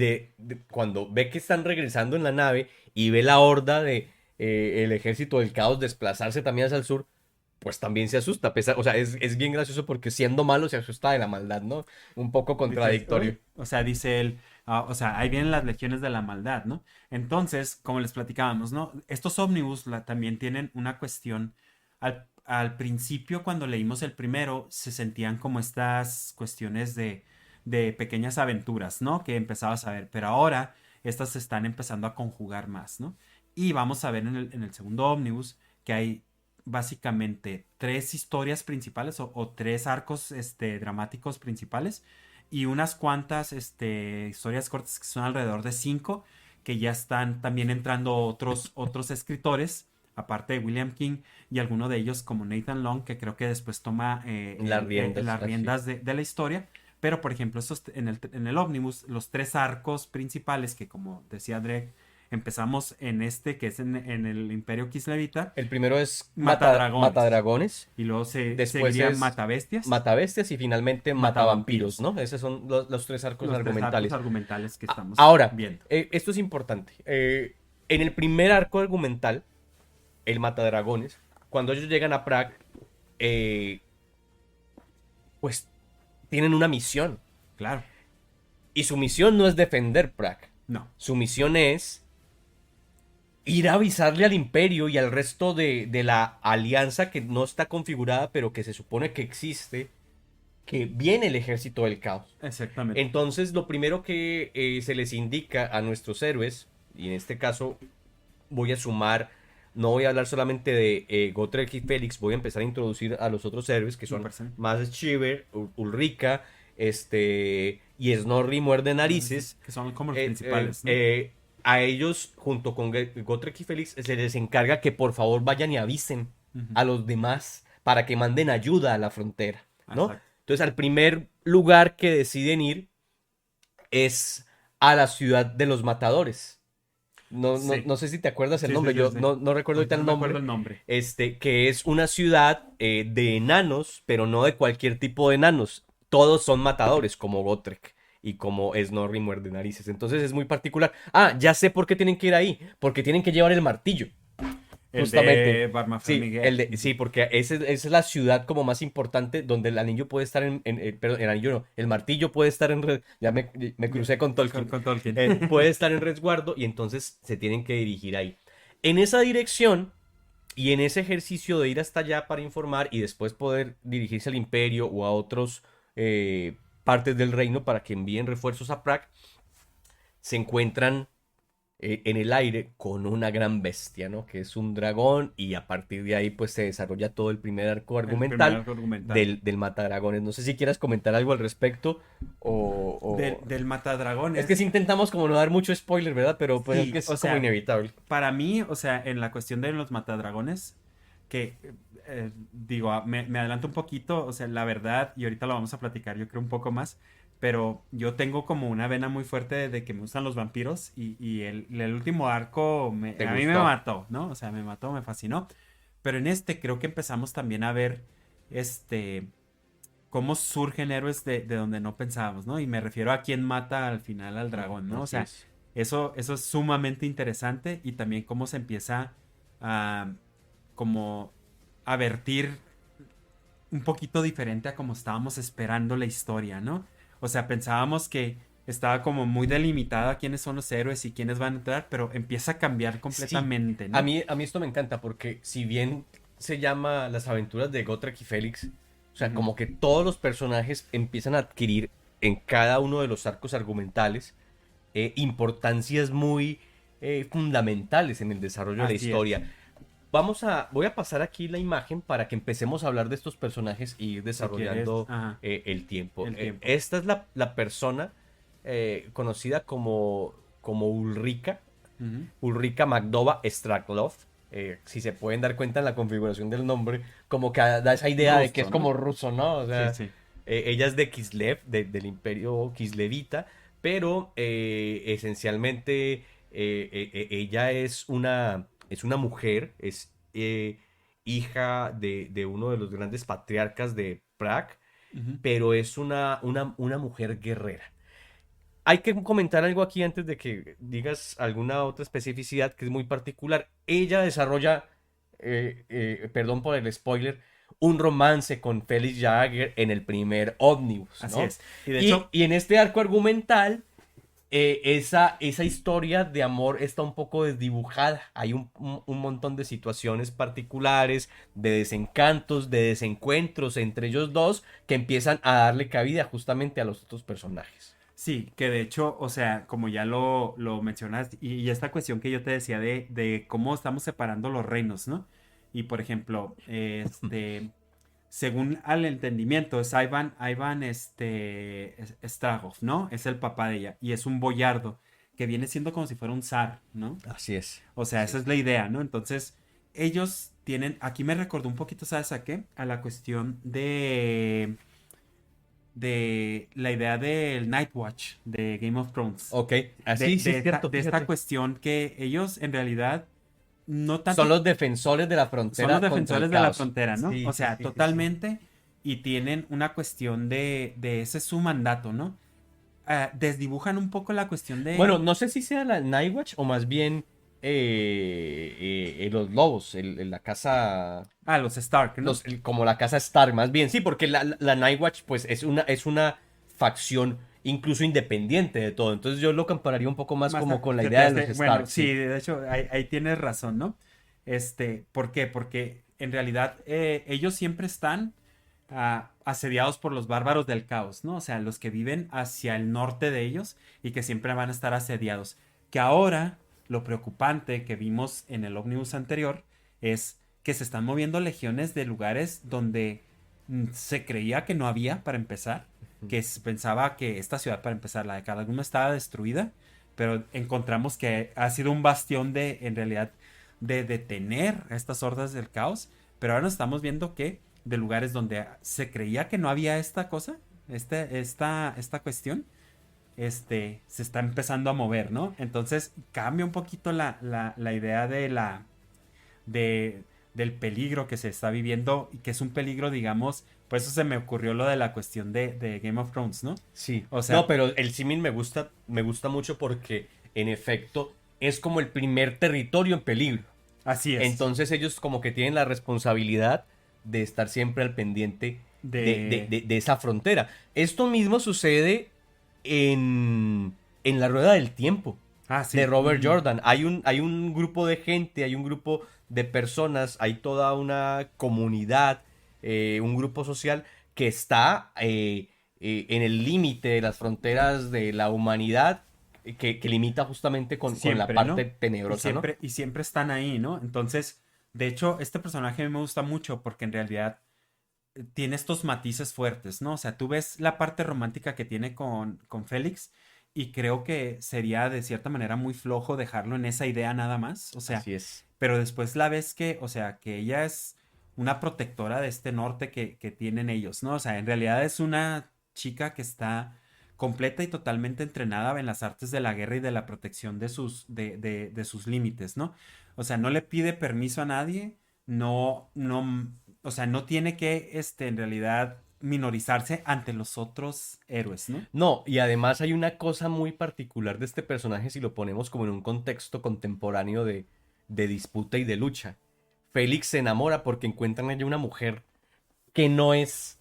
Speaker 1: cuando ve que están regresando en la nave y ve la horda de el ejército del caos desplazarse también hacia el sur, pues también se asusta. O sea, es bien gracioso porque siendo malo se asusta de la maldad, ¿no? Un poco
Speaker 2: Dices,
Speaker 1: contradictorio.
Speaker 2: "Uy", o sea, dice él, o sea, ahí vienen las legiones de la maldad, ¿no? Entonces, como les platicábamos, ¿no? Estos ómnibus también tienen una cuestión. Al principio, cuando leímos el primero, se sentían como estas cuestiones de pequeñas aventuras, ¿no? Que empezabas a ver, pero ahora estas se están empezando a conjugar más, ¿no? Y vamos a ver en el segundo ómnibus que hay básicamente tres historias principales o tres arcos dramáticos principales y unas cuantas historias cortas que son alrededor de cinco, que ya están también entrando otros escritores, aparte de William King, y alguno de ellos como Nathan Long, que creo que después toma
Speaker 1: Las riendas,
Speaker 2: las
Speaker 1: así.
Speaker 2: riendas de la historia. Pero, por ejemplo, en el Omnibus, los tres arcos principales que, como decía Drake, empezamos en que es en el Imperio Kislevita,
Speaker 1: El primero es
Speaker 2: Matadragones.
Speaker 1: Matadragones.
Speaker 2: Y luego
Speaker 1: Después
Speaker 2: seguiría
Speaker 1: es
Speaker 2: Matabestias,
Speaker 1: Matabestias y finalmente Matavampiros,
Speaker 2: Matavampiros.
Speaker 1: ¿no? Esos son los tres arcos
Speaker 2: Los tres arcos
Speaker 1: argumentales.
Speaker 2: argumentales que estamos
Speaker 1: Ahora,
Speaker 2: viendo.
Speaker 1: esto es importante. En el primer arco argumental, el Matadragones, cuando ellos llegan a Prague, eh, pues tienen una misión.
Speaker 2: Claro.
Speaker 1: Y su misión no es defender Prague.
Speaker 2: No.
Speaker 1: Su misión es ir a avisarle al imperio y al resto de la alianza que no está configurada, pero que se supone que existe, que viene el ejército del caos.
Speaker 2: Exactamente.
Speaker 1: Entonces, lo primero que se les indica a nuestros héroes, y en este caso voy a sumar, no voy a hablar solamente de Gotrek y Félix, voy a empezar a introducir a los otros héroes que
Speaker 2: Me
Speaker 1: son
Speaker 2: parece.
Speaker 1: más Shiver, Ulrika, y Snorri Muerde Narices.
Speaker 2: Que son como los
Speaker 1: Eh, eh,
Speaker 2: principales, ¿no?
Speaker 1: eh, a ellos, junto con Gotrek y Félix, se les encarga que por favor vayan y avisen
Speaker 2: Ujú.
Speaker 1: a los demás para que manden ayuda a la frontera, ¿no?
Speaker 2: Exacto.
Speaker 1: Entonces, al primer lugar que deciden ir es a la ciudad de los matadores.
Speaker 2: Sí.
Speaker 1: No sé si te acuerdas el
Speaker 2: Sí, sí,
Speaker 1: nombre,
Speaker 2: sí,
Speaker 1: yo
Speaker 2: sí.
Speaker 1: no recuerdo ahorita
Speaker 2: Ahorita no
Speaker 1: el
Speaker 2: me acuerdo
Speaker 1: nombre,
Speaker 2: el nombre.
Speaker 1: que es una ciudad de enanos, pero no de cualquier tipo de enanos. Todos son matadores, como Gotrek y como Snorri Muerde Narices. Entonces es muy particular. Ah, ya sé por qué tienen que ir ahí, porque tienen que llevar el martillo.
Speaker 2: El
Speaker 1: Justamente.
Speaker 2: de Barmafer
Speaker 1: Sí,
Speaker 2: Miguel.
Speaker 1: sí, porque esa es la ciudad como más importante donde el anillo puede estar perdón, el anillo no, el martillo puede estar ya me crucé con Tolkien.
Speaker 2: Con Tolkien.
Speaker 1: Puede estar en resguardo y entonces se tienen que dirigir ahí. En esa dirección y en ese ejercicio de ir hasta allá para informar y después poder dirigirse al imperio o a otros partes del reino para que envíen refuerzos a Prague, se encuentran en el aire con una gran bestia, ¿no? Que es un dragón y a partir de ahí pues se desarrolla todo el primer arco
Speaker 2: El primer
Speaker 1: argumental
Speaker 2: arco argumental.
Speaker 1: del Matadragones. No sé si quieras comentar algo al respecto
Speaker 2: Del
Speaker 1: Es que
Speaker 2: Matadragones.
Speaker 1: si intentamos como no dar mucho spoiler, ¿verdad? Pero pues es
Speaker 2: Sí,
Speaker 1: que
Speaker 2: o
Speaker 1: es como
Speaker 2: sea,
Speaker 1: inevitable.
Speaker 2: para mí, o sea, en la cuestión de los Matadragones, que digo, me adelanto un poquito, o sea, la verdad, y ahorita lo vamos a platicar, yo creo un poco más, pero yo tengo como una vena muy fuerte de que me gustan los vampiros y el último arco
Speaker 1: ¿Te
Speaker 2: a mí me
Speaker 1: gustó?
Speaker 2: mató, ¿no? O sea, me mató, me fascinó. Pero en creo que empezamos también a ver, cómo surgen héroes de donde no pensábamos, ¿no? Y me refiero a quién mata al final al dragón, ¿no? O
Speaker 1: Así
Speaker 2: sea,
Speaker 1: es.
Speaker 2: eso es sumamente interesante y también cómo se empieza a como a vertir un poquito diferente a como estábamos esperando la historia, ¿no? O sea, pensábamos que estaba como muy delimitada quiénes son los héroes y quiénes van a entrar, pero empieza a cambiar
Speaker 1: Sí,
Speaker 2: completamente, ¿no?
Speaker 1: a mí esto me encanta porque si bien se llama Las aventuras de Gotrek y Félix, o sea,
Speaker 2: Ujú.
Speaker 1: como que todos los personajes empiezan a adquirir en cada uno de los arcos argumentales importancias muy fundamentales en el desarrollo de la
Speaker 2: Así es.
Speaker 1: historia. Voy a pasar aquí la imagen para que empecemos a hablar de estos personajes y ir
Speaker 2: Si quieres,
Speaker 1: desarrollando
Speaker 2: ajá,
Speaker 1: el tiempo.
Speaker 2: el tiempo.
Speaker 1: Esta es la persona conocida como Ulrika,
Speaker 2: Ujú.
Speaker 1: Ulrika Magdova Straklov. Si se pueden dar cuenta en la configuración del nombre, como que da esa idea de que es
Speaker 2: Ruso, ¿no?
Speaker 1: como ruso, ¿no? O
Speaker 2: Sí,
Speaker 1: sea,
Speaker 2: sí.
Speaker 1: Ella es de Kislev, del imperio kislevita, pero esencialmente ella es una mujer, es hija de uno de los grandes patriarcas de Prague,
Speaker 2: Ujú.
Speaker 1: pero es una mujer guerrera. Hay que comentar algo aquí antes de que digas alguna otra especificidad que es muy particular. Ella desarrolla, perdón por el spoiler, un romance con Felix Jagger en el primer ómnibus,
Speaker 2: Así
Speaker 1: ¿no?
Speaker 2: es. Y de
Speaker 1: Y,
Speaker 2: hecho,
Speaker 1: y en este arco argumental, esa historia de amor está un poco desdibujada. Hay un montón de situaciones particulares, de desencantos, de desencuentros entre ellos dos que empiezan a darle cabida justamente a los otros personajes.
Speaker 2: sí, que de hecho, o sea, como ya lo mencionas, y esta cuestión que yo te decía de cómo estamos separando los reinos, ¿no? Y por ejemplo, según al entendimiento, es Ivan Stragov, ¿no? Es el papá de ella, y es un boyardo, que viene siendo como si fuera un zar, ¿no?
Speaker 1: Así es.
Speaker 2: O sea,
Speaker 1: Así
Speaker 2: esa
Speaker 1: es.
Speaker 2: es la idea, ¿no? Entonces, ellos tienen, aquí me recordó un poquito, ¿sabes a qué? A la cuestión de la idea del Night Watch de Game of Thrones.
Speaker 1: Ok,
Speaker 2: De,
Speaker 1: así sí
Speaker 2: de
Speaker 1: es
Speaker 2: esta,
Speaker 1: cierto,
Speaker 2: de esta
Speaker 1: fíjate.
Speaker 2: cuestión que ellos en realidad no
Speaker 1: Son
Speaker 2: tanto
Speaker 1: los defensores de la
Speaker 2: son los
Speaker 1: frontera contra el
Speaker 2: defensores de la
Speaker 1: caos.
Speaker 2: frontera, ¿no?
Speaker 1: Sí,
Speaker 2: O
Speaker 1: sí,
Speaker 2: sea,
Speaker 1: sí, sí, sí.
Speaker 2: totalmente. Y tienen una cuestión de ese es su mandato, ¿no? Desdibujan un poco la cuestión
Speaker 1: Bueno,
Speaker 2: de.
Speaker 1: no sé si sea la Nightwatch o más bien los lobos, la casa,
Speaker 2: Ah, los Stark, ¿no?
Speaker 1: como la casa Stark, más bien. Sí, porque la Nightwatch pues es una facción incluso independiente de todo. Entonces yo lo compararía un poco más
Speaker 2: Más
Speaker 1: como con la
Speaker 2: que te
Speaker 1: idea de los
Speaker 2: hace. Bueno,
Speaker 1: Stark,
Speaker 2: sí,
Speaker 1: sí.
Speaker 2: de hecho, ahí tienes razón, ¿no? ¿Por qué? Porque en realidad ellos siempre están asediados por los bárbaros del caos, ¿no? O sea, los que viven hacia el norte de ellos y que siempre van a estar asediados. Que ahora lo preocupante que vimos en el ómnibus anterior es que se están moviendo legiones de lugares donde se creía que no había para empezar, que se pensaba que esta ciudad para empezar, la de Khaldun, estaba destruida, pero encontramos que ha sido un bastión de, en realidad, de detener a estas hordas del caos, pero ahora nos estamos viendo que de lugares donde se creía que no había esta cosa, esta cuestión, se está empezando a mover, ¿no? Entonces cambia un poquito la idea de, del peligro que se está viviendo y que es un peligro, digamos, por eso se me ocurrió lo de la cuestión de Game of Thrones, ¿no?
Speaker 1: Sí.
Speaker 2: O
Speaker 1: No,
Speaker 2: sea,
Speaker 1: pero el símil me gusta mucho porque en efecto es como el primer territorio en peligro.
Speaker 2: así es.
Speaker 1: Entonces ellos como que tienen la responsabilidad de estar siempre al pendiente
Speaker 2: De.
Speaker 1: de esa frontera. Esto mismo sucede en La Rueda del Tiempo
Speaker 2: Ah,
Speaker 1: de
Speaker 2: sí.
Speaker 1: Robert Jordan. Hay un grupo de gente, hay un grupo de personas, hay toda una comunidad, un grupo social que está en el límite de las fronteras de la humanidad que limita justamente con la
Speaker 2: Siempre,
Speaker 1: parte
Speaker 2: ¿no?
Speaker 1: tenebrosa, ¿no?
Speaker 2: Y siempre están ahí, ¿no? Entonces, de hecho, este personaje a mí me gusta mucho porque en realidad tiene estos matices fuertes, ¿no? O sea, tú ves la parte romántica que tiene con Félix y creo que sería de cierta manera muy flojo dejarlo en esa idea nada más, o sea,
Speaker 1: Así es.
Speaker 2: pero después la ves que, o sea, que ella es una protectora de este norte que tienen ellos, ¿no? O sea, en realidad es una chica que está completa y totalmente entrenada en las artes de la guerra y de la protección de sus límites, ¿no? O sea, no le pide permiso a nadie, no, o sea, no tiene que, en realidad, minorizarse ante los otros héroes, ¿no?
Speaker 1: No, y además hay una cosa muy particular de este personaje si lo ponemos como en un contexto contemporáneo de disputa y de lucha. Félix se enamora porque encuentran en ella una mujer que no es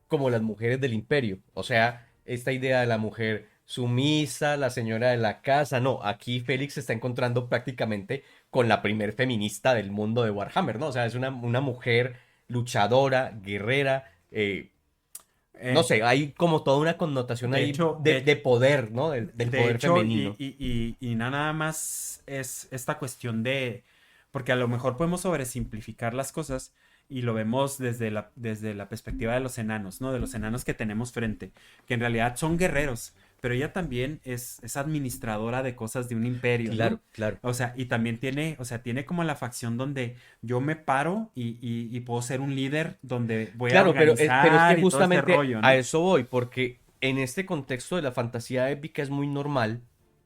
Speaker 1: como las mujeres del imperio. O sea, esta idea de la mujer sumisa, la señora de la casa. No, aquí Félix se está encontrando prácticamente con la primer feminista del mundo de Warhammer, ¿no? O sea, es una mujer luchadora, guerrera, no
Speaker 2: Eh,
Speaker 1: sé, hay como toda una connotación
Speaker 2: de
Speaker 1: ahí
Speaker 2: hecho,
Speaker 1: de poder, ¿no? Del
Speaker 2: de
Speaker 1: poder
Speaker 2: hecho,
Speaker 1: femenino.
Speaker 2: y nada más es esta cuestión de, porque a lo mejor podemos sobresimplificar las cosas y lo vemos desde la perspectiva de los enanos, ¿no? De los enanos que tenemos frente, que en realidad son guerreros, pero ella también es administradora de cosas de un imperio,
Speaker 1: Claro,
Speaker 2: ¿no?
Speaker 1: claro.
Speaker 2: O sea, y también tiene, o sea, tiene como la facción donde yo me paro y puedo ser un líder donde voy a
Speaker 1: Claro, pero es que
Speaker 2: organizar y todo este
Speaker 1: justamente
Speaker 2: rollo,
Speaker 1: a
Speaker 2: ¿no?
Speaker 1: eso voy, porque en este contexto de la fantasía épica es muy normal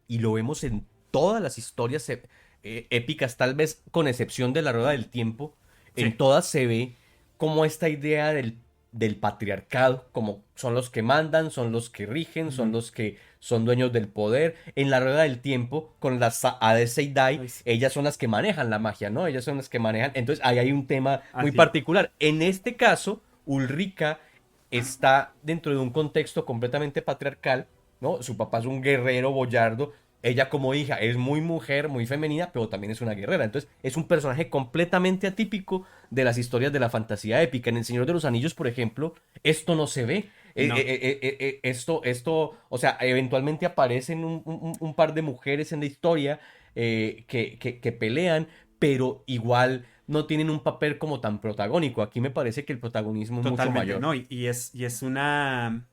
Speaker 1: y lo vemos en todas las historias épicas, tal vez con excepción de la Rueda del Tiempo, en
Speaker 2: Sí.
Speaker 1: todas se ve como esta idea del patriarcado, como son los que mandan, son los que rigen, son
Speaker 2: Ujú.
Speaker 1: los que son dueños del poder. En la Rueda del Tiempo, con las Aes Sedai,
Speaker 2: Ay, sí.
Speaker 1: ellas son las que manejan la magia, ¿no? Ellas son las que manejan. Entonces ahí hay un tema muy
Speaker 2: Así es.
Speaker 1: particular. En este caso, Ulrika está dentro de un contexto completamente patriarcal, ¿no? Su papá es un guerrero boyardo. Ella como hija es muy mujer, muy femenina, pero también es una guerrera. Entonces es un personaje completamente atípico de las historias de la fantasía épica. En El Señor de los Anillos, por ejemplo, esto no se ve.
Speaker 2: No,
Speaker 1: Esto, o sea, eventualmente aparecen un par de mujeres en la historia que pelean, pero igual no tienen un papel como tan protagónico. Aquí me parece que el protagonismo es mucho
Speaker 2: totalmente,
Speaker 1: mayor.
Speaker 2: no. Y es una,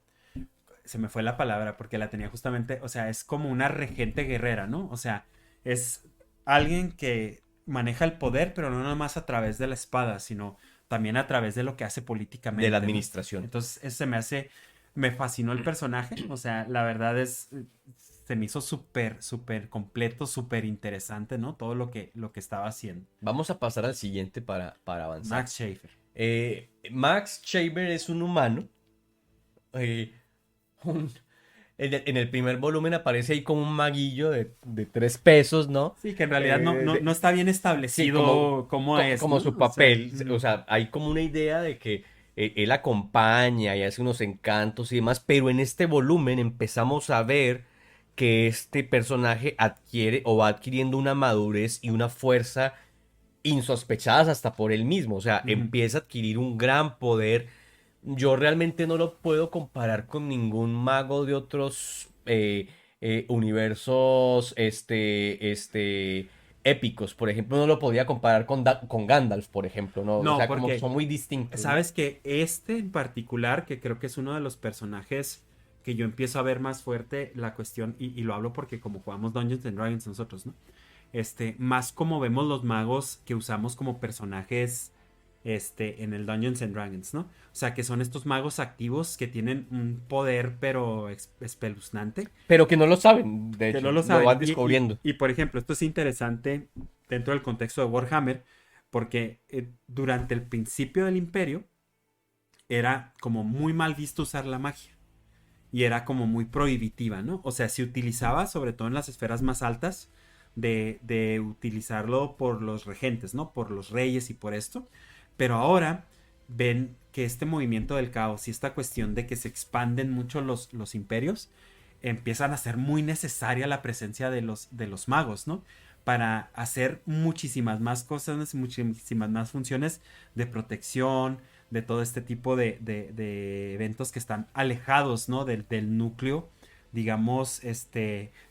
Speaker 2: se me fue la palabra porque la tenía justamente, o sea, es como una regente guerrera, ¿no? O sea, es alguien que maneja el poder, pero no nada más a través de la espada, sino también a través de lo que hace
Speaker 1: De la
Speaker 2: políticamente, ¿no?
Speaker 1: administración.
Speaker 2: Entonces, eso se me hace, me fascinó el personaje, o sea, la verdad es, se me hizo súper, súper completo, súper interesante, ¿no? Todo lo que estaba haciendo.
Speaker 1: Vamos a pasar al siguiente para avanzar.
Speaker 2: Max Schaefer.
Speaker 1: Max Shaver es un humano. eh, un- en el primer volumen aparece ahí como un maguillo de 3 pesos, ¿no?
Speaker 2: Sí, que en realidad no está bien
Speaker 1: Sí, como,
Speaker 2: establecido cómo es,
Speaker 1: como
Speaker 2: ¿no?
Speaker 1: su
Speaker 2: O sea,
Speaker 1: papel. O sea, hay como una idea de que él acompaña y hace unos encantos y demás, pero en este volumen empezamos a ver que este personaje adquiere o va adquiriendo una madurez y una fuerza insospechadas hasta por él mismo. O sea,
Speaker 2: ujú.
Speaker 1: empieza a adquirir un gran poder. Yo realmente no lo puedo comparar con ningún mago de otros universos épicos. Por ejemplo, no lo podía comparar con Gandalf, por ejemplo, ¿no? O
Speaker 2: No,
Speaker 1: sea, como
Speaker 2: porque
Speaker 1: son muy distintos, ¿no?
Speaker 2: sabes que este en particular, que creo que es uno de los personajes que yo empiezo a ver más fuerte la cuestión, y lo hablo porque como jugamos Dungeons and Dragons nosotros, ¿no? Más como vemos los magos que usamos como personajes en el Dungeons and Dragons, ¿no? O sea, que son estos magos activos que tienen un poder pero espeluznante,
Speaker 1: Pero que no lo saben, de
Speaker 2: que no
Speaker 1: hecho,
Speaker 2: lo
Speaker 1: lo
Speaker 2: saben.
Speaker 1: van
Speaker 2: Y
Speaker 1: descubriendo.
Speaker 2: por ejemplo, esto es interesante dentro del contexto de Warhammer, porque durante el principio del imperio era como muy mal visto usar la magia y era como muy prohibitiva, ¿no? O sea, se utilizaba sobre todo en las esferas más altas de utilizarlo por los regentes, ¿no? Por los reyes y por esto. Pero ahora ven que este movimiento del caos y esta cuestión de que se expanden mucho los imperios, empiezan a ser muy necesaria la presencia de los magos, ¿no? Para hacer muchísimas más cosas, muchísimas más funciones de protección, de todo este tipo de eventos que están alejados, ¿no? Del núcleo, digamos,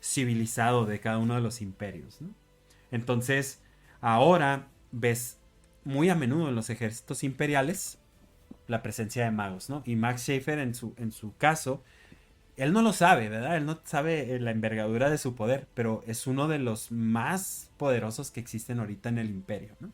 Speaker 2: civilizado de cada uno de los imperios, ¿no? Entonces, ahora ves muy a menudo en los ejércitos imperiales la presencia de magos, ¿no? Y Max Schaefer en su caso, él no lo sabe, ¿verdad? Él no sabe la envergadura de su poder, pero es uno de los más poderosos que existen ahorita en el imperio, ¿no?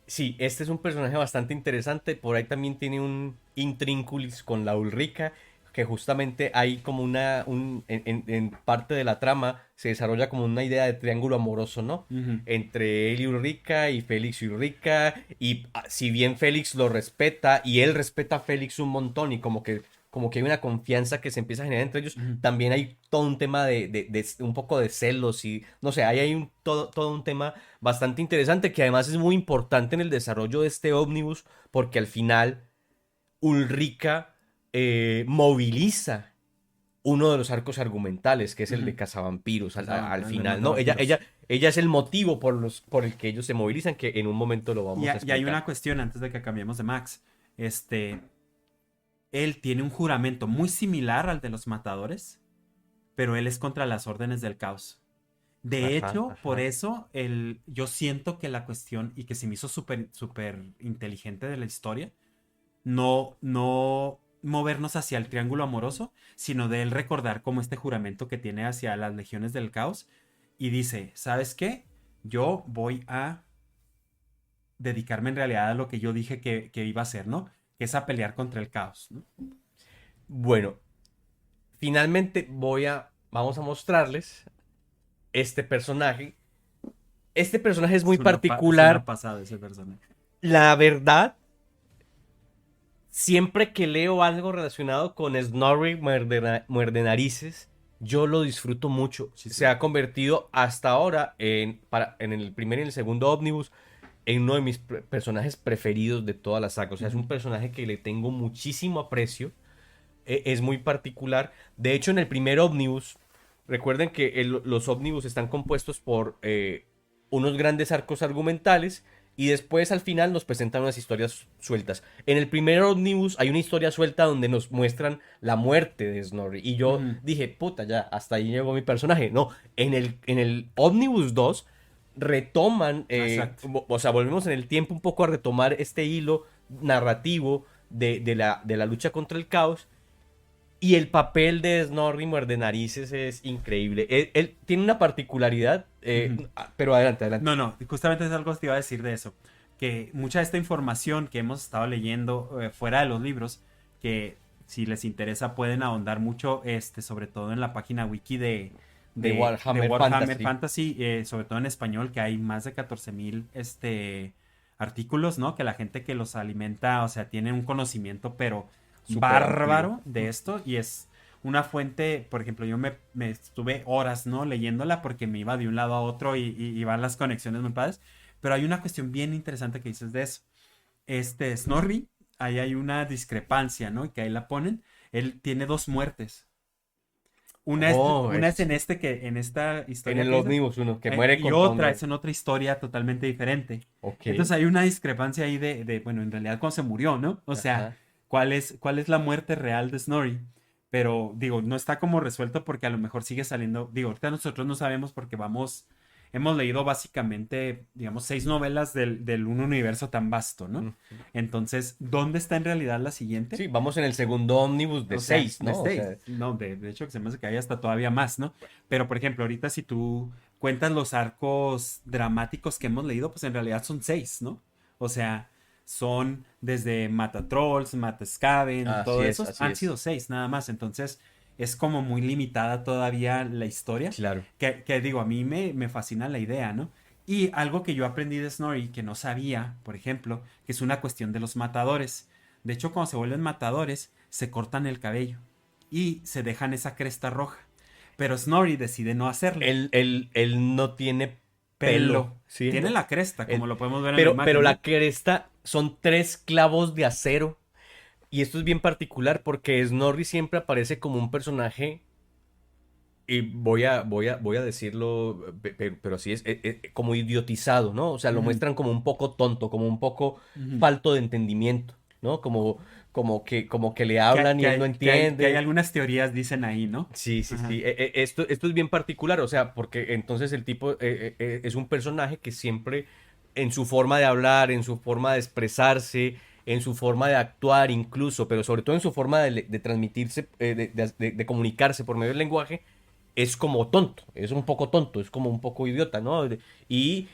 Speaker 1: Sí, este es un personaje bastante interesante. Por ahí también tiene un intrínculis con la Ulrica, que justamente hay como en parte de la trama se desarrolla como una idea de triángulo amoroso, ¿no?
Speaker 2: Ujú.
Speaker 1: Entre él y Ulrica y Félix y Ulrica. Y si bien Félix lo respeta y él respeta a Félix un montón y como que hay una confianza que se empieza a generar entre ellos,
Speaker 2: Ujú.
Speaker 1: también hay todo un tema de un poco de celos y no sé, ahí hay todo un tema bastante interesante que además es muy importante en el desarrollo de este ómnibus porque al final Ulrica moviliza uno de los arcos argumentales, que es el de
Speaker 2: Ujú.
Speaker 1: cazavampiros al
Speaker 2: El de
Speaker 1: final, ¿no? Ella, ella,
Speaker 2: Matavampiros.
Speaker 1: ella es el motivo por el que ellos se movilizan, que en un momento lo
Speaker 2: Y,
Speaker 1: vamos a
Speaker 2: y hay una
Speaker 1: explicar.
Speaker 2: cuestión antes de que cambiemos de Max. Él tiene un juramento muy similar al de los matadores, pero él es contra las órdenes del caos. De
Speaker 1: Ajá,
Speaker 2: hecho, por
Speaker 1: ajá.
Speaker 2: eso yo siento que la cuestión, y que se me hizo súper, súper inteligente de la historia, no movernos hacia el triángulo amoroso, sino de él recordar como este juramento que tiene hacia las legiones del caos y dice, ¿sabes qué? Yo voy a dedicarme en realidad a lo que yo dije que iba a hacer, ¿no? Que es a pelear contra el caos, ¿no?
Speaker 1: Bueno, finalmente vamos a mostrarles este personaje. Este personaje es muy
Speaker 2: Es una
Speaker 1: particular.
Speaker 2: pasada ese personaje.
Speaker 1: La verdad, siempre que leo algo relacionado con Snorri Muerde Narices, yo lo disfruto mucho. Se
Speaker 2: Muchísimo.
Speaker 1: ha convertido hasta ahora en el primer y el segundo ómnibus en uno de mis personajes preferidos de toda la saga. O sea, es un
Speaker 2: Ujú,
Speaker 1: personaje que le tengo muchísimo aprecio. Es muy particular. De hecho, en el primer ómnibus, recuerden que los ómnibus están compuestos por unos grandes arcos argumentales y después al final nos presentan unas historias sueltas. En el primer ómnibus hay una historia suelta donde nos muestran la muerte de Snorri y yo
Speaker 2: ujú.
Speaker 1: dije, puta, ya, hasta ahí llegó mi personaje. No, en el ómnibus 2 retoman,
Speaker 2: Exacto.
Speaker 1: o sea, volvemos en el tiempo un poco a retomar este hilo narrativo de la lucha contra el caos y el papel de Snorri Muerde Narices es increíble. Él tiene una particularidad,
Speaker 2: Ujú.
Speaker 1: pero adelante, adelante.
Speaker 2: No, no, justamente es algo que te iba a decir de eso. Que mucha de esta información que hemos estado leyendo fuera de los libros, que si les interesa pueden ahondar mucho, sobre todo en la página wiki
Speaker 1: De
Speaker 2: de
Speaker 1: Warhammer
Speaker 2: Warhammer
Speaker 1: Fantasy.
Speaker 2: Fantasy, sobre todo en español, que hay más de 14,000 artículos, ¿no? Que la gente que los alimenta, o sea, tiene un conocimiento, pero
Speaker 1: Súper amplio.
Speaker 2: bárbaro de esto, y es una fuente, por ejemplo, yo me estuve horas, ¿no? Leyéndola porque me iba de un lado a otro y van las conexiones muy padres. Pero hay una cuestión bien interesante que dices de eso. Snorri, ahí hay una discrepancia, ¿no? Y que ahí la ponen. Él tiene dos muertes.
Speaker 1: Oh,
Speaker 2: Una es en esta
Speaker 1: en
Speaker 2: historia
Speaker 1: el
Speaker 2: que dices,
Speaker 1: Omnibus uno, que muere
Speaker 2: y
Speaker 1: contra
Speaker 2: otra
Speaker 1: un...
Speaker 2: es en otra historia totalmente diferente.
Speaker 1: Ok.
Speaker 2: Entonces hay una discrepancia ahí bueno, en realidad cuando se murió, ¿no? O sea,
Speaker 1: Ajá.
Speaker 2: cuál es la muerte real de Snorri? Pero digo, no está como resuelto porque a lo mejor sigue saliendo. Digo, ahorita nosotros no sabemos porque hemos leído básicamente, digamos, 6 novelas del un universo tan vasto, ¿no?
Speaker 1: Ujú.
Speaker 2: Entonces, ¿dónde está en realidad la siguiente?
Speaker 1: Sí, vamos en el segundo Omnibus de
Speaker 2: O sea,
Speaker 1: 6,
Speaker 2: de
Speaker 1: ¿no? O
Speaker 2: seis.
Speaker 1: sea,
Speaker 2: No, de hecho, que se me hace que hay hasta todavía más, ¿no? Pero, por ejemplo, ahorita si tú cuentas los arcos dramáticos que hemos leído, pues en realidad son 6, ¿no? O sea, son desde Mata-Trolls, Mata-Skaven, todo
Speaker 1: así es,
Speaker 2: eso,
Speaker 1: así
Speaker 2: han sido
Speaker 1: es.
Speaker 2: 6 nada más. Entonces, es como muy limitada todavía la historia.
Speaker 1: Claro.
Speaker 2: Que digo, a mí me fascina la idea, ¿no? Y algo que yo aprendí de Snorri, que no sabía, por ejemplo, que es una cuestión de los matadores. De hecho, cuando se vuelven matadores, se cortan el cabello y se dejan esa cresta roja. Pero Snorri decide no hacerlo.
Speaker 1: Él no tiene pelo,
Speaker 2: Pelo.
Speaker 1: ¿sí?
Speaker 2: Tiene la cresta, como
Speaker 1: Él-
Speaker 2: lo podemos ver en la
Speaker 1: pero
Speaker 2: imagen,
Speaker 1: la
Speaker 2: ¿no?
Speaker 1: cresta son 3 clavos de acero. Y esto es bien particular porque Snorri siempre aparece como un personaje, y voy a decirlo, pero así es, como idiotizado, ¿no? O sea, lo
Speaker 2: Ujú,
Speaker 1: muestran como un poco tonto, como un poco
Speaker 2: ujú.
Speaker 1: falto de entendimiento, ¿no? Como que le hablan y él no
Speaker 2: Que hay
Speaker 1: entiende.
Speaker 2: algunas teorías, dicen ahí, ¿no?
Speaker 1: Sí, sí, sí.
Speaker 2: Ajá.
Speaker 1: Esto es bien particular, o sea, porque entonces el tipo es un personaje que siempre en su forma de hablar, en su forma de expresarse, en su forma de actuar incluso, pero sobre todo en su forma de transmitirse, de comunicarse por medio del lenguaje, es como tonto, es un poco tonto, es como un poco idiota, ¿no? Y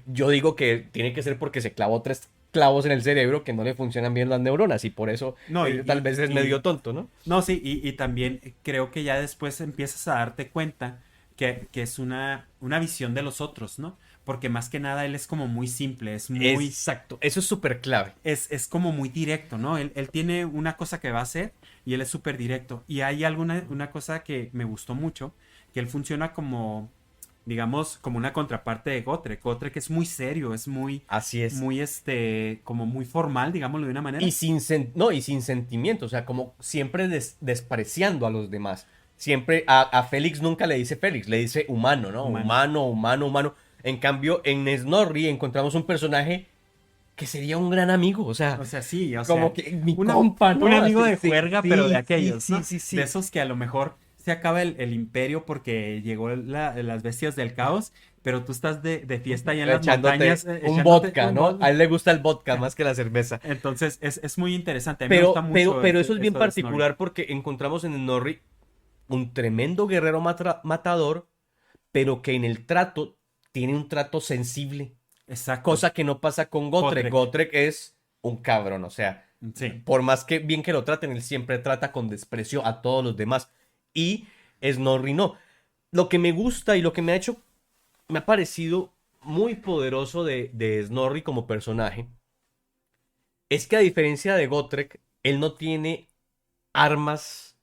Speaker 1: yo digo que tiene que ser porque se clavó 3 clavos en el cerebro que no le funcionan bien las neuronas y por eso
Speaker 2: No,
Speaker 1: tal vez es medio tonto, ¿no?
Speaker 2: no, sí, y también creo que ya después empiezas a darte cuenta que es una visión de los otros, ¿no? Porque más que nada él es como muy simple,
Speaker 1: Exacto, eso es súper clave.
Speaker 2: es como muy directo, ¿no? Él tiene una cosa que va a hacer y él es súper directo. Y hay una cosa que me gustó mucho, que él funciona como, digamos, como una contraparte de Gotrek. Gotrek es muy serio, es
Speaker 1: Así es.
Speaker 2: muy, como muy formal, digámoslo de una
Speaker 1: Y
Speaker 2: manera.
Speaker 1: no, y sin sentimiento, o sea, como siempre despreciando a los demás. Siempre a Félix nunca le dice Félix, le dice humano, ¿no?
Speaker 2: Humano.
Speaker 1: Humano, humano, humano. En cambio, en Snorri encontramos un personaje que sería un gran amigo, o sea,
Speaker 2: O sea, sí, o
Speaker 1: como
Speaker 2: sea,
Speaker 1: que mi
Speaker 2: una,
Speaker 1: compa,
Speaker 2: un
Speaker 1: ¿no?
Speaker 2: amigo
Speaker 1: Así,
Speaker 2: de
Speaker 1: sí,
Speaker 2: juerga, pero de
Speaker 1: sí, sí,
Speaker 2: aquellos,
Speaker 1: sí,
Speaker 2: ¿no?
Speaker 1: sí,
Speaker 2: De
Speaker 1: sí.
Speaker 2: esos que a lo mejor se acaba el imperio porque llegó las bestias del caos, pero tú estás de fiesta allá en las
Speaker 1: Echándote
Speaker 2: montañas,
Speaker 1: un
Speaker 2: echándote
Speaker 1: vodka,
Speaker 2: un
Speaker 1: ¿no? A
Speaker 2: vodka.
Speaker 1: él le gusta el vodka más que la cerveza.
Speaker 2: Entonces es muy interesante. A mí me gusta mucho
Speaker 1: Pero eso es bien
Speaker 2: eso de Snorri.
Speaker 1: particular porque encontramos en Snorri un tremendo guerrero matador, pero que en el trato tiene un trato sensible,
Speaker 2: Exacto.
Speaker 1: cosa que no pasa con Gotrek.
Speaker 2: Gotrek.
Speaker 1: Gotrek es un cabrón, o sea,
Speaker 2: Sí.
Speaker 1: por más que bien que lo traten, él siempre trata con desprecio a todos los demás. Y Snorri no. Lo que me gusta y lo que me ha hecho, me ha parecido muy poderoso de Snorri como personaje, es que a diferencia de Gotrek, él no tiene armas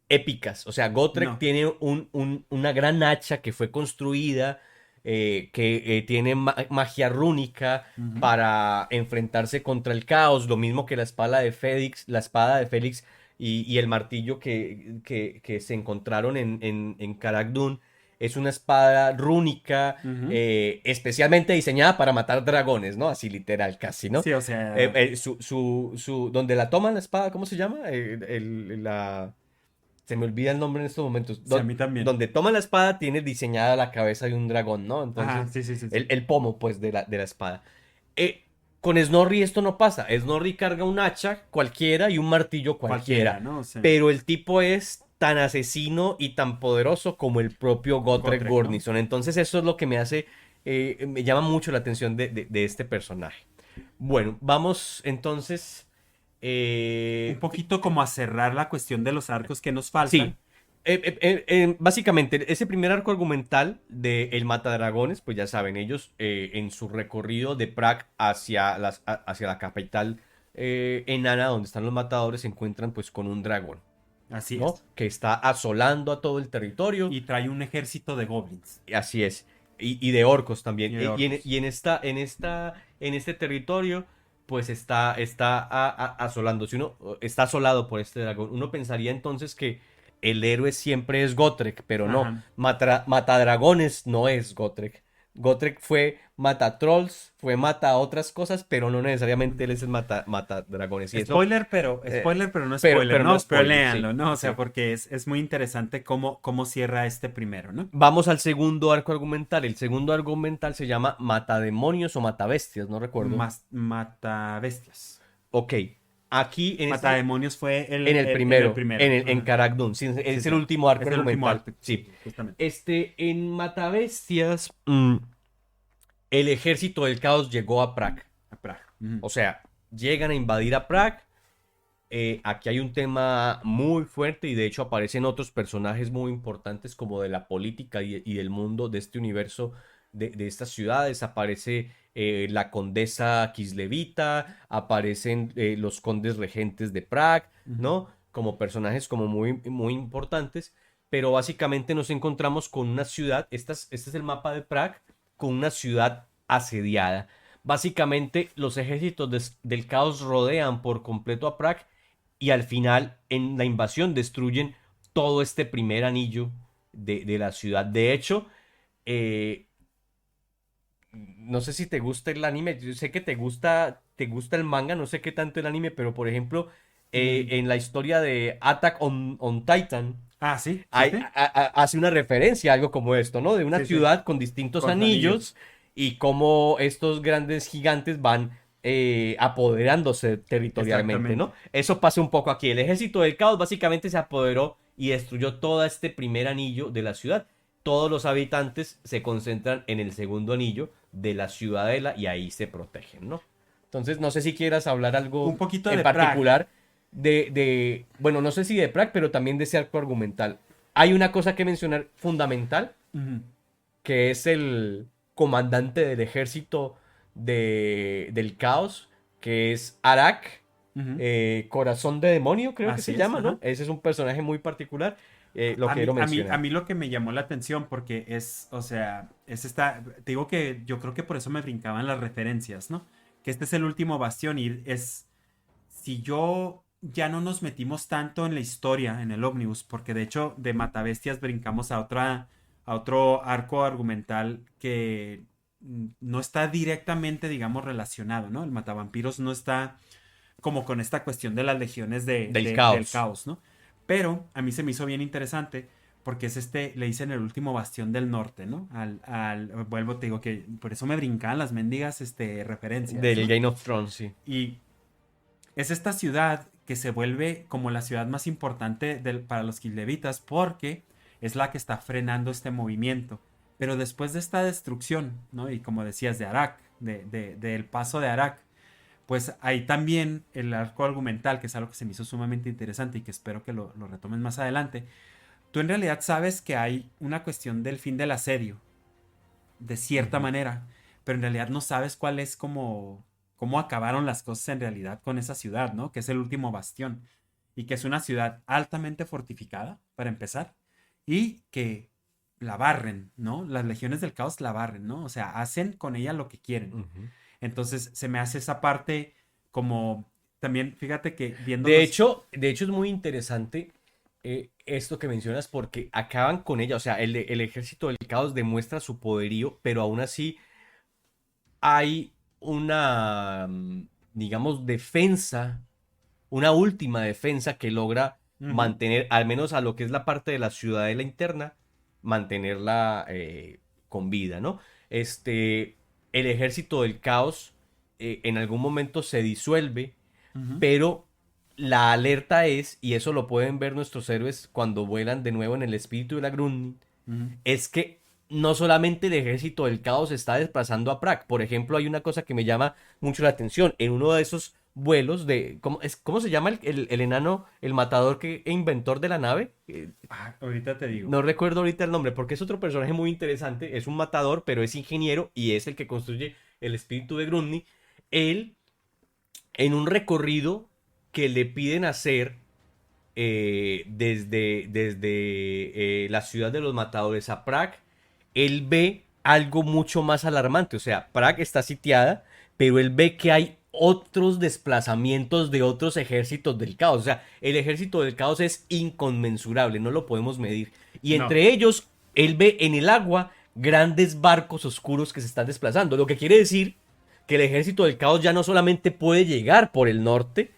Speaker 1: épicas. O sea, Gotrek
Speaker 2: No.
Speaker 1: tiene una gran hacha que fue construida, que tiene magia rúnica
Speaker 2: Ujú.
Speaker 1: para enfrentarse contra el caos, lo mismo que la espada de Félix y el martillo que se encontraron en Karak Dûn. Es una espada rúnica,
Speaker 2: Ujú.
Speaker 1: especialmente diseñada para matar dragones, ¿no? Así literal, casi, ¿no?
Speaker 2: Sí, o sea,
Speaker 1: Donde la toman la espada, ¿cómo se llama? Se me olvida el nombre en estos momentos.
Speaker 2: sí, a mí también.
Speaker 1: Donde toman la espada tiene diseñada la cabeza de un dragón, ¿no?
Speaker 2: Ajá,
Speaker 1: Entonces,
Speaker 2: sí, sí, sí, sí.
Speaker 1: el pomo, pues, de la espada. Con Snorri esto no pasa. Snorri carga un hacha cualquiera y un martillo
Speaker 2: Cualquiera,
Speaker 1: cualquiera.
Speaker 2: ¿no? O sea,
Speaker 1: Pero el tipo es tan asesino y tan poderoso como el propio Gotrek
Speaker 2: Gotrek, ¿no?
Speaker 1: Gurnison. Entonces, eso es lo que me hace, me llama mucho la atención de este personaje. Bueno, vamos entonces.
Speaker 2: Un
Speaker 1: eh,
Speaker 2: poquito como a cerrar la cuestión de los arcos que nos faltan.
Speaker 1: sí. Básicamente, ese primer arco argumental de El Matadragones, pues ya saben, ellos en su recorrido de Prague hacia la capital enana, donde están los matadores, se encuentran pues con un dragón,
Speaker 2: Así
Speaker 1: ¿no?
Speaker 2: es.
Speaker 1: Que está asolando a todo el territorio.
Speaker 2: Y trae un ejército de goblins
Speaker 1: Así es. Y de orcos también.
Speaker 2: y de
Speaker 1: Y
Speaker 2: orcos.
Speaker 1: en este territorio, pues está asolando. Si uno está asolado por este dragón, uno pensaría entonces que el héroe siempre es Gotrek, pero no.
Speaker 2: Ajá.
Speaker 1: Matadragones no es Gotrek. Gotrek fue mata trolls, fue mata otras cosas, pero no necesariamente él es el matadragones. Y eso,
Speaker 2: Spoiler, pero no
Speaker 1: pero
Speaker 2: spoiler,
Speaker 1: no
Speaker 2: ¿no? Pero
Speaker 1: spoiler, sí,
Speaker 2: léanlo, ¿no? O sea,
Speaker 1: sí.
Speaker 2: porque es muy interesante cómo cierra este primero, ¿no?
Speaker 1: Vamos al segundo arco argumental. El segundo arco argumental se llama Matademonios o Matabestias, no recuerdo.
Speaker 2: Mata bestias.
Speaker 1: Ok, aquí
Speaker 2: Mata demonios fue
Speaker 1: en el
Speaker 2: en el
Speaker 1: primero,
Speaker 2: primero.
Speaker 1: en
Speaker 2: Ajá.
Speaker 1: Karak Dûn. Sí,
Speaker 2: Sí,
Speaker 1: es
Speaker 2: sí.
Speaker 1: el último arco
Speaker 2: Es el último
Speaker 1: argumental.
Speaker 2: arte. Sí,
Speaker 1: Sí.
Speaker 2: sí, justamente.
Speaker 1: En Matabestias, el ejército del caos llegó a Prague.
Speaker 2: A Praga. Ujú.
Speaker 1: O sea, llegan a invadir a Prague. Aquí hay un tema muy fuerte y de hecho aparecen otros personajes muy importantes como de la política y del mundo de este universo de estas ciudades. Aparece la condesa Kislevita, aparecen los condes regentes de Prague,
Speaker 2: Ujú.
Speaker 1: ¿no? Como personajes como muy, muy importantes, pero básicamente nos encontramos con una ciudad, este es el mapa de Prague, con una ciudad asediada. Básicamente los ejércitos del caos rodean por completo a Prague y al final en la invasión destruyen todo este primer anillo de la ciudad. De hecho, eh, no sé si te gusta el anime, yo sé que te gusta el manga, no sé qué tanto el anime, pero por ejemplo,
Speaker 2: Mm.
Speaker 1: en la historia de Attack on Titan,
Speaker 2: Ah, sí, sí, sí.
Speaker 1: hace una referencia a algo como esto, ¿no? De una
Speaker 2: Sí, sí.
Speaker 1: ciudad con distintos
Speaker 2: Con anillos.
Speaker 1: anillos y cómo estos grandes gigantes van apoderándose territorialmente,
Speaker 2: Exactamente.
Speaker 1: ¿no? Eso pasa un poco aquí. El ejército del caos básicamente se apoderó y destruyó todo este primer anillo de la ciudad. Todos los habitantes se concentran en el segundo anillo de la ciudadela y ahí se protegen, ¿no? Entonces, no sé si quieras hablar
Speaker 2: Un
Speaker 1: algo
Speaker 2: poquito
Speaker 1: en
Speaker 2: de Prague.
Speaker 1: particular bueno, no sé si de Prague, pero también de ese arco argumental. Hay una cosa que mencionar fundamental,
Speaker 2: Ujú.
Speaker 1: que es el comandante del ejército del caos, que es Arak,
Speaker 2: Ujú.
Speaker 1: Corazón de Demonio, creo que se
Speaker 2: Así es,
Speaker 1: llama, ¿no?
Speaker 2: ajá.
Speaker 1: Ese es un personaje muy particular, lo quiero
Speaker 2: A
Speaker 1: mencionar.
Speaker 2: mí lo que me llamó la atención porque o sea, es esta, te digo que yo creo que por eso me brincaban las referencias, ¿no? Que este es el último bastión y si yo ya no nos metimos tanto en la historia, en el ómnibus, porque de hecho de Matabestias brincamos a otro arco argumental que no está directamente, digamos, relacionado, ¿no? El Matavampiros no está como con esta cuestión de las legiones
Speaker 1: Del
Speaker 2: del
Speaker 1: caos.
Speaker 2: caos, ¿no? Pero a mí se me hizo bien interesante porque es le dicen el último bastión del norte, ¿no? Vuelvo, te digo que por eso me brincaban las mendigas, referencias,
Speaker 1: Del
Speaker 2: ¿no?
Speaker 1: Game of Thrones, sí.
Speaker 2: Y es esta ciudad que se vuelve como la ciudad más importante para los Kildevitas porque es la que está frenando este movimiento. Pero después de esta destrucción, ¿no? Y como decías, de Arak, del paso de Arak, pues hay también el arco argumental, que es algo que se me hizo sumamente interesante y que espero que lo retomes más adelante. Tú en realidad sabes que hay una cuestión del fin del asedio, de cierta manera, pero en realidad no sabes cuál es cómo acabaron las cosas en realidad con esa ciudad, ¿no? Que es el último bastión y que es una ciudad altamente fortificada, para empezar, y que la barren, ¿no? Las legiones del caos la barren, ¿no? O sea, hacen con ella lo que quieren.
Speaker 1: Ujú.
Speaker 2: Entonces se me hace esa parte como también, fíjate que viendo
Speaker 1: De hecho es muy interesante esto que mencionas porque acaban con ella, o sea, el ejército del caos demuestra su poderío, pero aún así hay una, digamos, defensa, una última defensa que logra
Speaker 2: Ujú,
Speaker 1: mantener, al menos a lo que es la parte de la ciudadela interna, mantenerla con vida, ¿no? El ejército del caos en algún momento se disuelve,
Speaker 2: ujú,
Speaker 1: pero la alerta es, y eso lo pueden ver nuestros héroes cuando vuelan de nuevo en el espíritu de la Grun,
Speaker 2: ujú.
Speaker 1: es que no solamente el ejército del caos se está desplazando a Prague. Por ejemplo, hay una cosa que me llama mucho la atención. En uno de esos vuelos de... ¿cómo se llama el enano, el matador e inventor de la nave?
Speaker 2: Ahorita te digo.
Speaker 1: No recuerdo ahorita el nombre porque es otro personaje muy interesante. Es un matador, pero es ingeniero y es el que construye el espíritu de Grundy. Él, en un recorrido que le piden hacer desde la ciudad de los matadores a Prague, él ve algo mucho más alarmante. O sea, Prague está sitiada, pero él ve que hay otros desplazamientos de otros ejércitos del caos. O sea, el ejército del caos es inconmensurable, no lo podemos medir. Y
Speaker 2: No,
Speaker 1: entre ellos, él ve en el agua grandes barcos oscuros que se están desplazando. Lo que quiere decir que el ejército del caos ya no solamente puede llegar por el norte,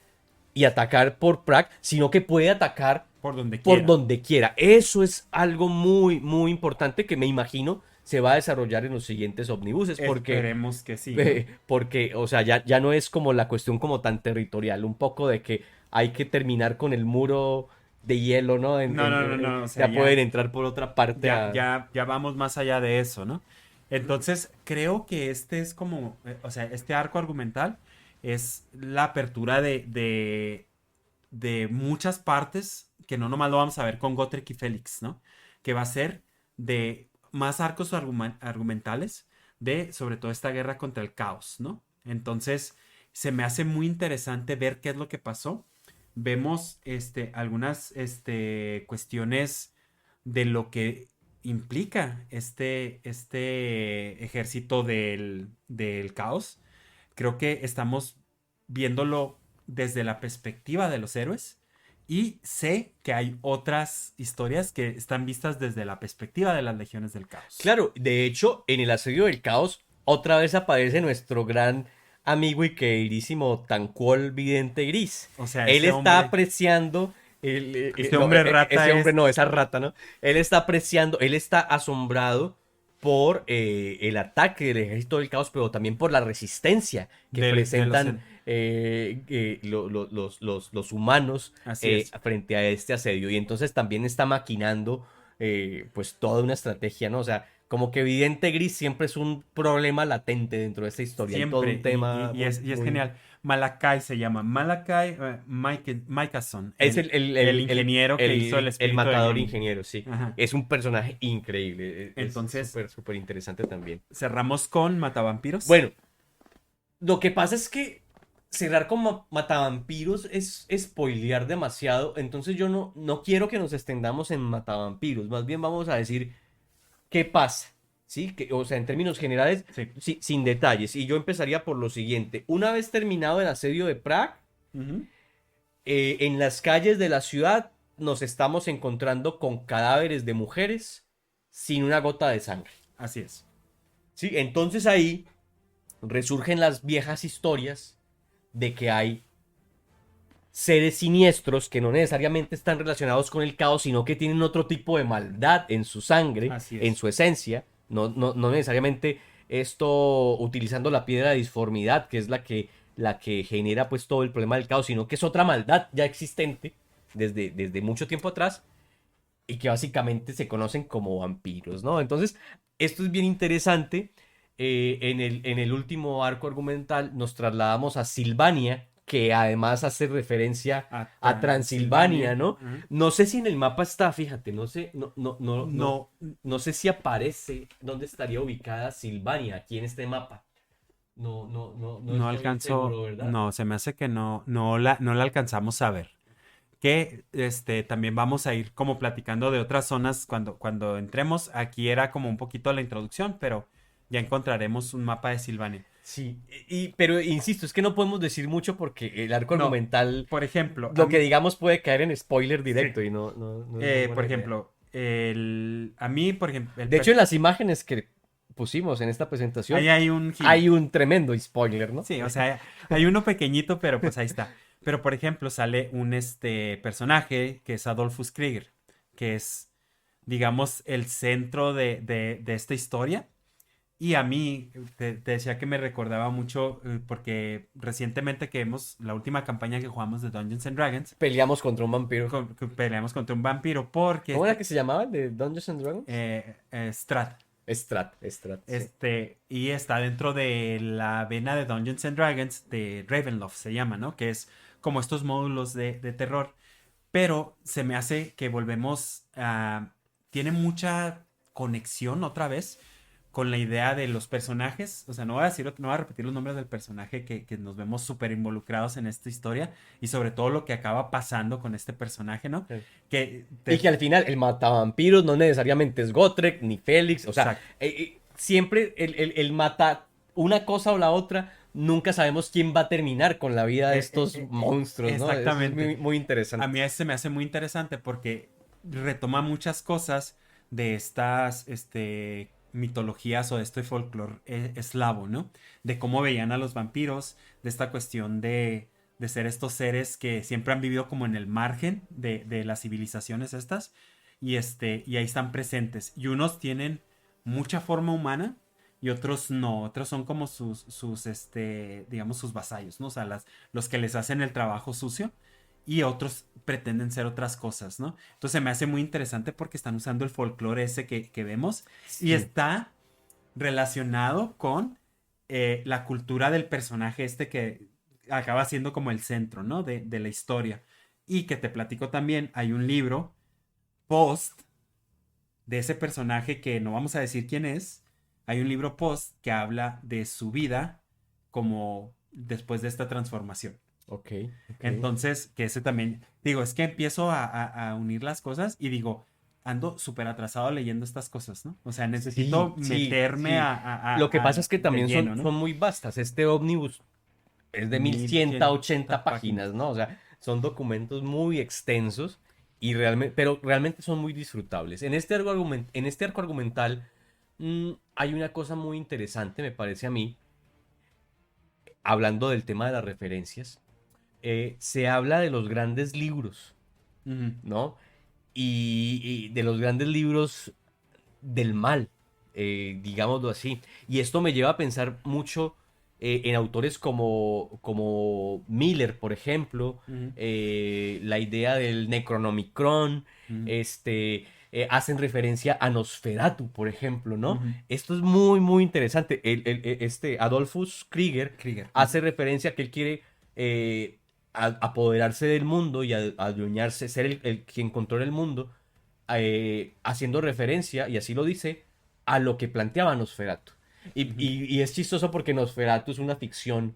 Speaker 1: y atacar por Prague, sino que puede atacar
Speaker 2: por donde
Speaker 1: por
Speaker 2: quiera.
Speaker 1: donde quiera. Eso es algo muy, muy importante que me imagino se va a desarrollar en los siguientes omnibuses, porque,
Speaker 2: Esperemos que sí, ¿no?
Speaker 1: porque o sea, ya no es como la cuestión como tan territorial, un poco de que hay que terminar con el muro de hielo, ¿no?
Speaker 2: No, no, no, no, o sea,
Speaker 1: Ya pueden
Speaker 2: ya,
Speaker 1: entrar por otra parte
Speaker 2: ya,
Speaker 1: a...
Speaker 2: ya, ya vamos más allá de eso, ¿no? Entonces, creo que este es como, o sea, este arco argumental es la apertura de muchas partes que no nomás lo vamos a ver con Gotrek y Félix, ¿no? Que va a ser de más arcos argumentales de sobre todo esta guerra contra el caos, ¿no? Entonces, se me hace muy interesante ver qué es lo que pasó. Vemos algunas cuestiones de lo que implica este ejército del caos. Creo que estamos viéndolo desde la perspectiva de los héroes y sé que hay otras historias que están vistas desde la perspectiva de las legiones del caos.
Speaker 1: Claro, de hecho, en el asedio del caos, otra vez aparece nuestro gran amigo y queridísimo Tanquol Vidente Gris.
Speaker 2: O sea,
Speaker 1: Él está apreciando,
Speaker 2: este
Speaker 1: no,
Speaker 2: hombre rata
Speaker 1: ese hombre
Speaker 2: es
Speaker 1: no, esa rata, ¿no? Él está apreciando, él está asombrado por el ataque del ejército del caos, pero también por la resistencia que
Speaker 2: de los...
Speaker 1: presentan los humanos
Speaker 2: Así es.
Speaker 1: frente a este asedio. Y entonces también está maquinando pues toda una estrategia, ¿no? O sea, como que Vidente Gris siempre es un problema latente dentro de esta historia. Hay todo un
Speaker 2: Siempre,
Speaker 1: tema muy,
Speaker 2: y es
Speaker 1: muy...
Speaker 2: genial. Malakai se llama. Malakai Mikason,
Speaker 1: Es
Speaker 2: el ingeniero que hizo el
Speaker 1: el
Speaker 2: espíritu de
Speaker 1: matador
Speaker 2: Grun.
Speaker 1: ingeniero, sí.
Speaker 2: Ajá.
Speaker 1: Es un personaje increíble. Es
Speaker 2: Entonces,
Speaker 1: súper, súper interesante también.
Speaker 2: cerramos con Matavampiros.
Speaker 1: Bueno, lo que pasa es que cerrar con Matavampiros es spoilear demasiado. Entonces yo no quiero que nos extendamos en Matavampiros. Más bien vamos a decir qué pasa. ¿Sí? O sea, en términos generales,
Speaker 2: Sí.
Speaker 1: sí, sin detalles. Y yo empezaría por lo siguiente. Una vez terminado el asedio de Prague,
Speaker 2: Ujú.
Speaker 1: en las calles de la ciudad nos estamos encontrando con cadáveres de mujeres sin una gota de sangre.
Speaker 2: Así es.
Speaker 1: ¿Sí? Entonces ahí resurgen las viejas historias de que hay seres siniestros que no necesariamente están relacionados con el caos, sino que tienen otro tipo de maldad en su sangre,
Speaker 2: Así
Speaker 1: en
Speaker 2: es.
Speaker 1: su esencia, no necesariamente esto utilizando la piedra de disformidad, que es la que genera pues todo el problema del caos, sino que es otra maldad ya existente desde mucho tiempo atrás y que básicamente se conocen como vampiros, ¿no? Entonces, esto es bien interesante. En el último arco argumental nos trasladamos a Silvania, que además hace referencia
Speaker 2: A
Speaker 1: a Transilvania,
Speaker 2: Transilvania.
Speaker 1: ¿no?
Speaker 2: Ajá.
Speaker 1: No sé si en el mapa está, fíjate,
Speaker 2: No,
Speaker 1: no sé si aparece dónde estaría ubicada Silvania aquí en este mapa. No
Speaker 2: no
Speaker 1: estoy
Speaker 2: alcanzó,
Speaker 1: seguro, ¿verdad?
Speaker 2: no, se me hace que no la alcanzamos a ver. Que también vamos a ir como platicando de otras zonas cuando entremos. Aquí era como un poquito la introducción, pero ya encontraremos un mapa de Silvania.
Speaker 1: Sí, pero insisto, es que no podemos decir mucho porque el arco
Speaker 2: No,
Speaker 1: argumental,
Speaker 2: por ejemplo,
Speaker 1: lo que digamos puede caer en spoiler
Speaker 2: sí.
Speaker 1: directo y no es muy
Speaker 2: Por
Speaker 1: buena idea.
Speaker 2: ejemplo, a mí, por ejemplo,
Speaker 1: De hecho, en las imágenes que pusimos en esta presentación,
Speaker 2: ahí hay un hint.
Speaker 1: hay un tremendo spoiler, ¿no?
Speaker 2: Sí, o sea, hay uno pequeñito, pero pues ahí está. Pero por ejemplo, sale un personaje que es Adolphus Krieger, que es, digamos, el centro de esta historia. Y a mí, te decía que me recordaba mucho, porque recientemente que vemos la última campaña que jugamos de Dungeons and Dragons,
Speaker 1: Peleamos contra un vampiro.
Speaker 2: que peleamos contra un vampiro, porque
Speaker 1: ¿Cómo era que se llamaba el de Dungeons and Dragons?
Speaker 2: Strat.
Speaker 1: Strat, sí.
Speaker 2: Y está dentro de la vena de Dungeons and Dragons de Ravenloft, se llama, ¿no? Que es como estos módulos de terror. Pero se me hace que volvemos a... Tiene mucha conexión otra vez con la idea de los personajes. O sea, no voy a repetir los nombres del personaje que nos vemos súper involucrados en esta historia. Y sobre todo lo que acaba pasando con este personaje, ¿no?
Speaker 1: Sí.
Speaker 2: Que
Speaker 1: Y que al final el matavampiros no necesariamente es Gotrek ni Félix. O sea,
Speaker 2: Exacto.
Speaker 1: siempre el mata una cosa o la otra. Nunca sabemos quién va a terminar con la vida de estos monstruos, ¿no? Eso es
Speaker 2: Exactamente.
Speaker 1: muy
Speaker 2: A
Speaker 1: interesante.
Speaker 2: mí se me hace muy interesante porque retoma muchas cosas de estas mitologías o de este folclore eslavo, ¿no? De cómo veían a los vampiros, de esta cuestión de ser estos seres que siempre han vivido como en el margen de las civilizaciones estas, y ahí están presentes. Y unos tienen mucha forma humana y otros no, otros son como digamos, sus vasallos, ¿no? O sea, los que les hacen el trabajo sucio y otros pretenden ser otras cosas, ¿no? Entonces me hace muy interesante porque están usando el folclore ese que vemos y
Speaker 1: Sí.
Speaker 2: está relacionado con la cultura del personaje que acaba siendo como el centro, ¿no? De la historia. Y que te platico también, hay un libro post de ese personaje que no vamos a decir quién es. Hay un libro post que habla de su vida como después de esta transformación.
Speaker 1: Ok, ok.
Speaker 2: Entonces, que ese también, digo, es que empiezo a unir las cosas y digo, ando súper atrasado leyendo estas cosas, ¿no? O sea, necesito meterme
Speaker 1: Sí. Lo que pasa es que
Speaker 2: de
Speaker 1: también
Speaker 2: lleno, ¿no?
Speaker 1: son muy vastas. Este ómnibus es de mil
Speaker 2: Mil
Speaker 1: ciento
Speaker 2: cien
Speaker 1: ochenta
Speaker 2: páginas.
Speaker 1: páginas, ¿no? O sea, son documentos muy extensos pero realmente son muy disfrutables. En este arco argumental hay una cosa muy interesante, me parece a mí, hablando del tema de las referencias. Se habla de los grandes libros,
Speaker 2: Ujú,
Speaker 1: ¿no? Y de los grandes libros del mal, digámoslo así. Y esto me lleva a pensar mucho en autores como Miller, por ejemplo,
Speaker 2: ujú,
Speaker 1: la idea del Necronomicron,
Speaker 2: ujú,
Speaker 1: hacen referencia a Nosferatu, por ejemplo, ¿no?
Speaker 2: ujú.
Speaker 1: Esto es muy interesante. Este Adolphus Krieger
Speaker 2: Krieger. Ujú.
Speaker 1: hace referencia a que él quiere apoderarse del mundo y adueñarse, ser el quien controla el mundo, haciendo referencia, y así lo dice, a lo que planteaba Nosferatu. Y,
Speaker 2: Ujú.
Speaker 1: y- y es chistoso porque Nosferatu es una ficción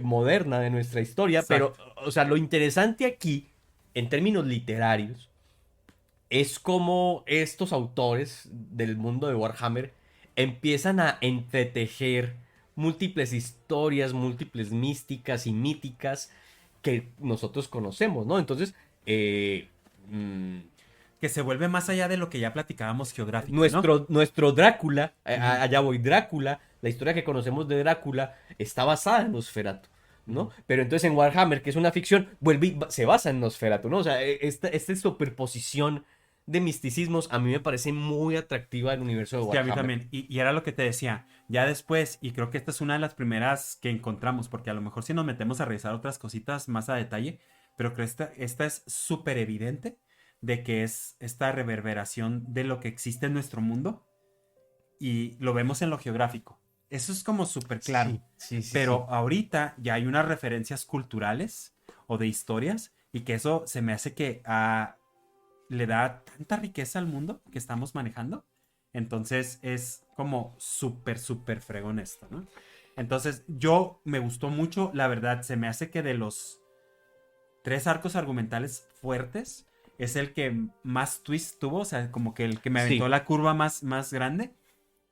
Speaker 1: moderna de nuestra historia, pero,
Speaker 2: Exacto.
Speaker 1: o sea, lo interesante aquí, en términos literarios, es cómo estos autores del mundo de Warhammer empiezan a entretejer múltiples historias, múltiples místicas y míticas que nosotros conocemos, ¿no? Entonces, mm,
Speaker 2: Que se vuelve más allá de lo que ya platicábamos geográfico, ¿no?
Speaker 1: nuestro Drácula,
Speaker 2: Ujú.
Speaker 1: allá voy Drácula, la historia que conocemos de Drácula está basada en Nosferatu. ¿no? Pero entonces en Warhammer, que es una ficción, vuelve y se basa en Nosferatu, ¿no? O sea, esta superposición de misticismos a mí me parece muy atractiva del universo de
Speaker 2: Sí, a mí
Speaker 1: Warhammer.
Speaker 2: también. Y era lo que te decía, ya después, y creo que esta es una de las primeras que encontramos, porque a lo mejor si nos metemos a revisar otras cositas más a detalle, pero creo que esta es súper evidente de que es esta reverberación de lo que existe en nuestro mundo y lo vemos en lo geográfico. Eso es como súper claro.
Speaker 1: Sí, sí, sí, sí.
Speaker 2: Pero ahorita ya hay unas referencias culturales o de historias y que eso se me hace que le da tanta riqueza al mundo que estamos manejando. Entonces es como súper, súper fregón esto, ¿no? Entonces yo me gustó mucho, la verdad, se me hace que de los tres arcos argumentales fuertes es el que más twist tuvo, o sea, como que el que me aventó
Speaker 1: Sí,
Speaker 2: la curva más grande.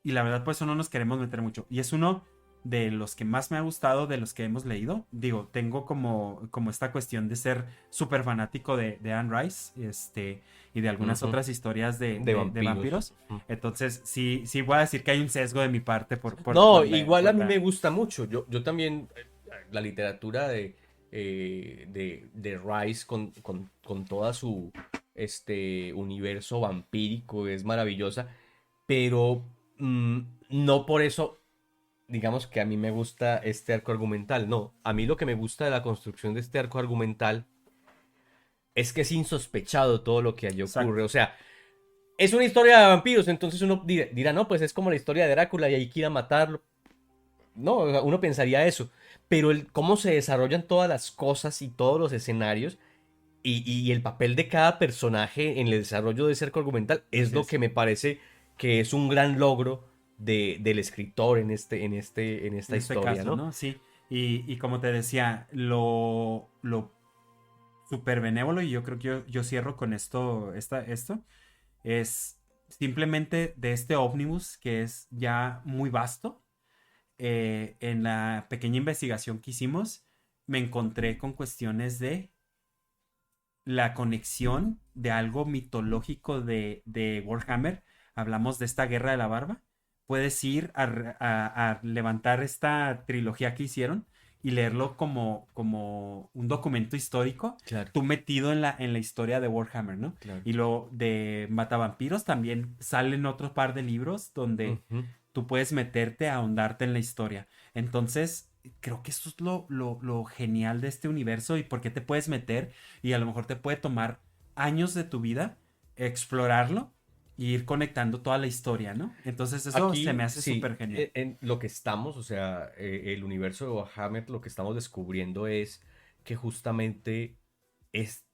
Speaker 2: Y la verdad, por eso no nos queremos meter mucho. Y es uno de los que más me ha gustado de los que hemos leído. Digo, tengo como esta cuestión de ser súper fanático de Anne Rice, y de algunas
Speaker 1: ujú,
Speaker 2: otras historias
Speaker 1: de
Speaker 2: de
Speaker 1: vampiros.
Speaker 2: vampiros.
Speaker 1: Ujú.
Speaker 2: Entonces, sí, sí voy a decir que hay un sesgo de mi parte
Speaker 1: No, igual a
Speaker 2: por
Speaker 1: mí me
Speaker 2: la...
Speaker 1: gusta mucho. Yo también, la literatura de Rice con toda su universo vampírico es maravillosa, pero no por eso, digamos que a mí me gusta este arco argumental. No, a mí lo que me gusta de la construcción de este arco argumental es que es insospechado todo lo que allí ocurre.
Speaker 2: Exacto.
Speaker 1: O sea, es una historia de vampiros, entonces uno dirá, no, pues es como la historia de Drácula y hay que ir a matarlo. No, o sea, uno pensaría eso, pero cómo se desarrollan todas las cosas y todos los escenarios y el papel de cada personaje en el desarrollo de ese arco argumental es
Speaker 2: Así
Speaker 1: lo
Speaker 2: es.
Speaker 1: que me parece que es un gran logro del escritor en esta
Speaker 2: En este
Speaker 1: historia,
Speaker 2: caso,
Speaker 1: ¿no?
Speaker 2: ¿no? Sí. Y como te decía, lo súper benévolo, y yo creo que yo cierro con esto, es simplemente de este ómnibus que es ya muy vasto. En la pequeña investigación que hicimos, me encontré con cuestiones de la conexión de algo mitológico de Warhammer. Hablamos de esta guerra de la barba. Puedes ir a levantar esta trilogía que hicieron y leerlo como un documento histórico,
Speaker 1: Claro,
Speaker 2: tú metido en la historia de Warhammer, ¿no?
Speaker 1: claro.
Speaker 2: Y lo de Matavampiros también salen otro par de libros donde
Speaker 1: Ujú.
Speaker 2: tú puedes meterte a ahondarte en la historia. Entonces, creo que eso es lo genial de este universo y por qué te puedes meter y a lo mejor te puede tomar años de tu vida explorarlo y ir conectando toda la historia, ¿no? Entonces eso se me
Speaker 1: Aquí,
Speaker 2: hace
Speaker 1: sí,
Speaker 2: súper genial.
Speaker 1: en lo que estamos, o sea, el universo de Warhammer, lo que estamos descubriendo es que justamente es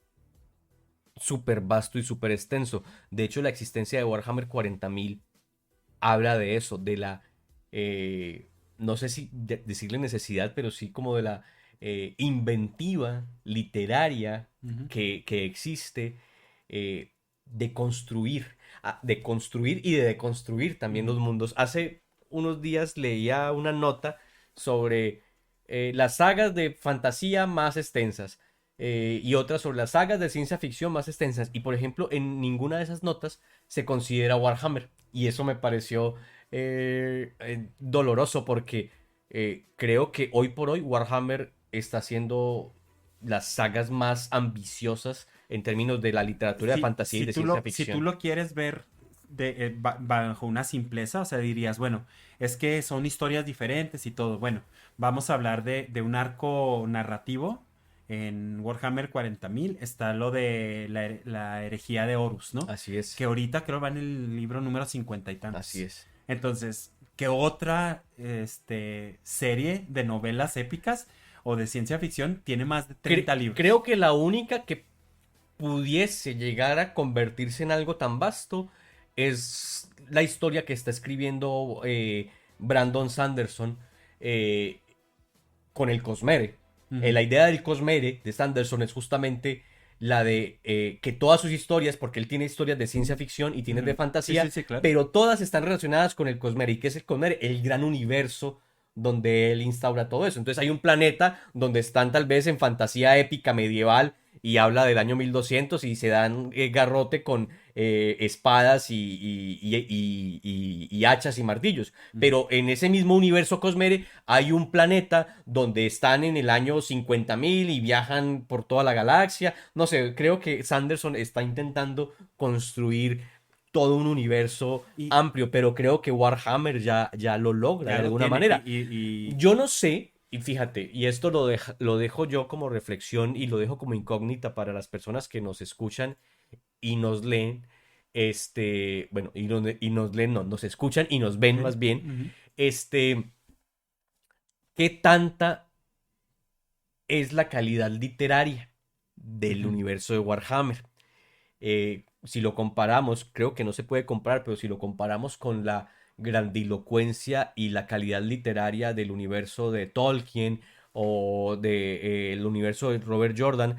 Speaker 1: súper vasto y súper extenso. De hecho, la existencia de Warhammer 40.000 habla de eso, de la, no sé si decirle necesidad, pero sí como de la inventiva literaria
Speaker 2: Ujú.
Speaker 1: que existe eh, de construir y de deconstruir también
Speaker 2: Ujú.
Speaker 1: los mundos. Hace unos días leía una nota sobre las sagas de fantasía más extensas. Y otras sobre las sagas de ciencia ficción más extensas. Y por ejemplo, en ninguna de esas notas se considera Warhammer. Y eso me pareció doloroso porque creo que hoy por hoy Warhammer está haciendo las sagas más ambiciosas en términos de la literatura de fantasía y de ciencia
Speaker 2: Si tú
Speaker 1: ficción.
Speaker 2: lo quieres ver bajo una simpleza, o sea, dirías, bueno, es que son historias diferentes y todo. Bueno, vamos a hablar de un arco narrativo. En Warhammer 40.000 está lo de la herejía de Horus, ¿no?
Speaker 1: Así es,
Speaker 2: Que ahorita creo va en el libro número 50 y
Speaker 1: así
Speaker 2: tantos.
Speaker 1: es.
Speaker 2: Entonces, ¿qué otra serie de novelas épicas o de ciencia ficción tiene más de 30 libros?
Speaker 1: Creo que la única que pudiese llegar a convertirse en algo tan vasto es la historia que está escribiendo Brandon Sanderson eh, con el Cosmere.
Speaker 2: Ujú.
Speaker 1: La idea del Cosmere de Sanderson es justamente la de que todas sus historias, porque él tiene historias de ciencia ficción y tiene de
Speaker 2: Ujú. Sí, sí,
Speaker 1: fantasía,
Speaker 2: sí, claro.
Speaker 1: pero todas están relacionadas con el Cosmere. ¿Y qué es el Cosmere? El gran universo donde él instaura todo eso. Entonces hay un planeta donde están tal vez en fantasía épica medieval y habla del año 1200 y se dan garrote con espadas y hachas y martillos.
Speaker 2: Ujú.
Speaker 1: Pero en ese mismo universo Cosmere hay un planeta donde están en el año 50.000 y viajan por toda la galaxia. No sé, creo que Sanderson está intentando construir todo un universo
Speaker 2: Y
Speaker 1: amplio, pero creo que Warhammer ya lo logra
Speaker 2: ya
Speaker 1: de
Speaker 2: lo
Speaker 1: alguna
Speaker 2: tiene.
Speaker 1: manera. Yo no sé, y fíjate, y esto lo dejo yo como reflexión y lo dejo como incógnita para las personas que nos escuchan y nos leen, bueno, y nos leen, no, nos escuchan y nos ven más bien,
Speaker 2: Ujú,
Speaker 1: este, qué tanta es la calidad literaria del
Speaker 2: ujú.
Speaker 1: universo de Warhammer. Si lo comparamos, creo que no se puede comparar, pero si lo comparamos con la grandilocuencia y la calidad literaria del universo de Tolkien o del universo de Robert Jordan,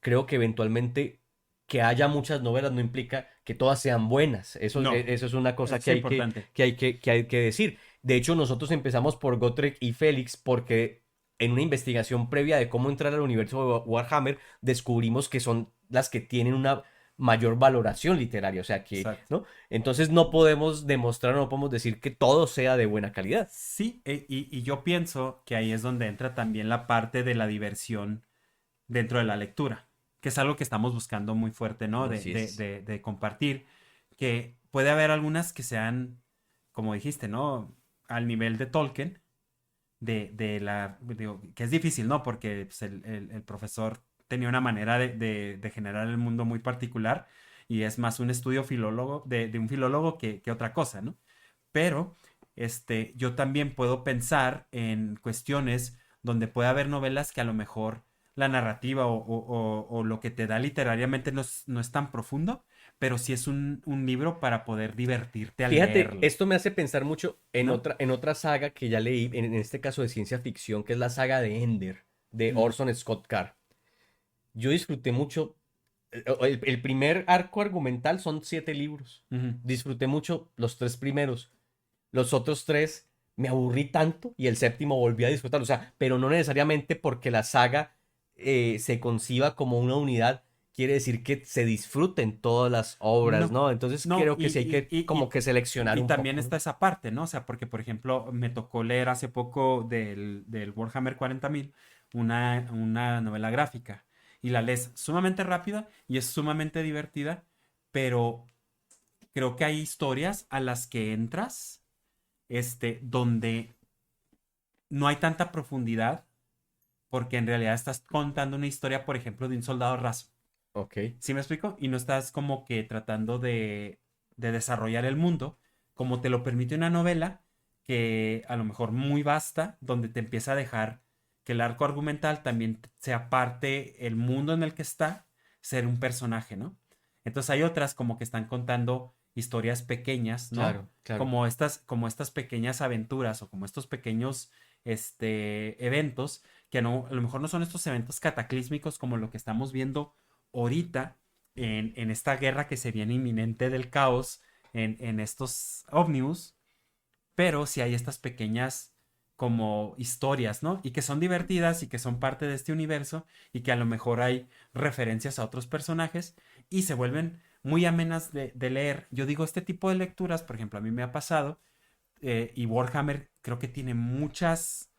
Speaker 1: creo que eventualmente que haya muchas novelas no implica que todas sean buenas.
Speaker 2: No,
Speaker 1: Eso es una cosa
Speaker 2: es importante.
Speaker 1: que hay que decir. De hecho, nosotros empezamos por Gotrek y Félix porque en una investigación previa de cómo entrar al universo de Warhammer, descubrimos que son las que tienen una mayor valoración literaria. O sea que,
Speaker 2: Exacto.
Speaker 1: ¿no? Entonces no podemos demostrar, no podemos decir que todo sea de buena calidad.
Speaker 2: Sí, y yo pienso que ahí es donde entra también la parte de la diversión dentro de la lectura, que es algo que estamos buscando muy fuerte, ¿no?
Speaker 1: Así es.
Speaker 2: De compartir, que puede haber algunas que sean, como dijiste, ¿no? Al nivel de Tolkien, digo, que es difícil, ¿no? Porque pues, el profesor tenía una manera de generar el mundo muy particular y es más un estudio filólogo, de un filólogo que otra cosa, ¿no? Pero yo también puedo pensar en cuestiones donde puede haber novelas que a lo mejor la narrativa o lo que te da literariamente no es tan profundo, pero sí es un libro para poder divertirte al
Speaker 1: Fíjate,
Speaker 2: leerlo,
Speaker 1: esto me hace pensar mucho
Speaker 2: ¿no?
Speaker 1: en otra saga que ya leí, en este caso de ciencia ficción, que es la saga de Ender, de
Speaker 2: Mm,
Speaker 1: Orson Scott Card. Yo disfruté mucho, el primer arco argumental son 7 libros.
Speaker 2: ujú.
Speaker 1: Disfruté mucho los 3 primeros. Los otros 3 me aburrí tanto y el séptimo volví a disfrutarlo. O sea, pero no necesariamente porque la saga se conciba como una unidad, quiere decir que se disfruten todas las obras,
Speaker 2: No,
Speaker 1: ¿no? Entonces
Speaker 2: no,
Speaker 1: creo que sí hay que como que seleccionar
Speaker 2: y
Speaker 1: un
Speaker 2: también
Speaker 1: poco, ¿no?
Speaker 2: está esa parte, ¿no? O sea, porque, por ejemplo, me tocó leer hace poco del Warhammer 40.000 una novela gráfica y la lees sumamente rápida y es sumamente divertida, pero creo que hay historias a las que entras, donde no hay tanta profundidad porque en realidad estás contando una historia, por ejemplo, de un soldado raso.
Speaker 1: Ok.
Speaker 2: ¿Sí me explico? Y no estás como que tratando de desarrollar el mundo como te lo permite una novela que a lo mejor muy vasta, donde te empieza a dejar que el arco argumental también sea parte, el mundo en el que está, ser un personaje, ¿no? Entonces hay otras como que están contando historias pequeñas, ¿no?
Speaker 1: Claro, claro.
Speaker 2: Como estas pequeñas aventuras o como estos pequeños, eventos que no, a lo mejor no son estos eventos cataclísmicos como lo que estamos viendo ahorita en esta guerra que se viene inminente del caos en estos ómnibus, pero sí hay estas pequeñas como historias, ¿no? Y que son divertidas y que son parte de este universo y que a lo mejor hay referencias a otros personajes y se vuelven muy amenas de leer. Yo digo, este tipo de lecturas, por ejemplo, a mí me ha pasado y Warhammer creo que tiene muchas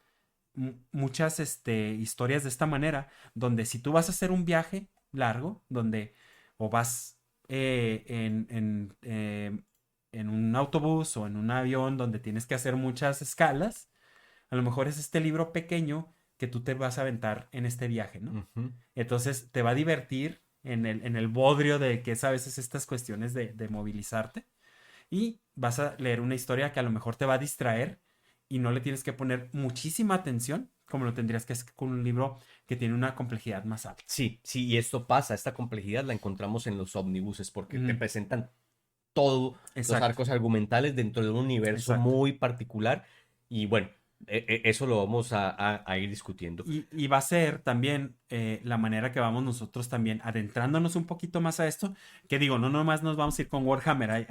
Speaker 2: historias de esta manera, donde si tú vas a hacer un viaje largo, donde o vas en un autobús o en un avión donde tienes que hacer muchas escalas, a lo mejor es este libro pequeño que tú te vas a aventar en este viaje, ¿no?
Speaker 1: Ujú.
Speaker 2: Entonces te va a divertir en el bodrio de que es a veces estas cuestiones de movilizarte y vas a leer una historia que a lo mejor te va a distraer y no le tienes que poner muchísima atención como lo tendrías que hacer con un libro que tiene una complejidad más alta.
Speaker 1: Sí, sí, y esto pasa, esta complejidad la encontramos en los ómnibuses porque te
Speaker 2: Ujú.
Speaker 1: presentan todos los
Speaker 2: Exacto,
Speaker 1: arcos argumentales dentro de un universo
Speaker 2: exacto.
Speaker 1: muy particular y bueno, Eso lo vamos a ir discutiendo.
Speaker 2: Y va a ser también la manera que vamos nosotros también adentrándonos un poquito más a esto, que digo, no nomás nos vamos a ir con Warhammer,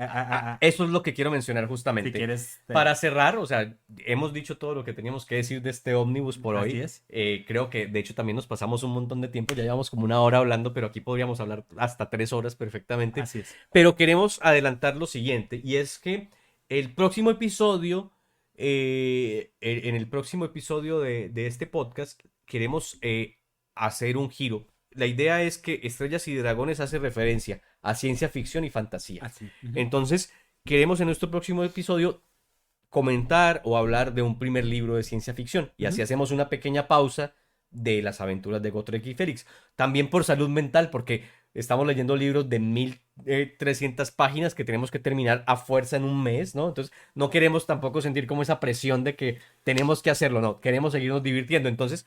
Speaker 1: Eso es lo que quiero mencionar
Speaker 2: si
Speaker 1: justamente.
Speaker 2: quieres,
Speaker 1: Para cerrar, o sea, hemos dicho todo lo que teníamos que decir de este ómnibus por
Speaker 2: así
Speaker 1: hoy.
Speaker 2: es,
Speaker 1: Creo que de hecho también nos pasamos un montón de tiempo, ya llevamos como una hora hablando, pero aquí podríamos hablar hasta 3 horas perfectamente.
Speaker 2: así es.
Speaker 1: Pero queremos adelantar lo siguiente, y es que el próximo episodio, en el próximo episodio de este podcast, queremos hacer un giro. La idea es que Estrellas y Dragones hace referencia a ciencia ficción y fantasía.
Speaker 2: Así. Ujú.
Speaker 1: Entonces, queremos en nuestro próximo episodio comentar o hablar de un primer libro de ciencia ficción. Y así
Speaker 2: Ujú.
Speaker 1: hacemos una pequeña pausa de las aventuras de Gotrek y Félix. También por salud mental, porque estamos leyendo libros de 1300 páginas que tenemos que terminar a fuerza en un mes, ¿no? Entonces, no queremos tampoco sentir como esa presión de que tenemos que hacerlo, no, queremos seguirnos divirtiendo. Entonces,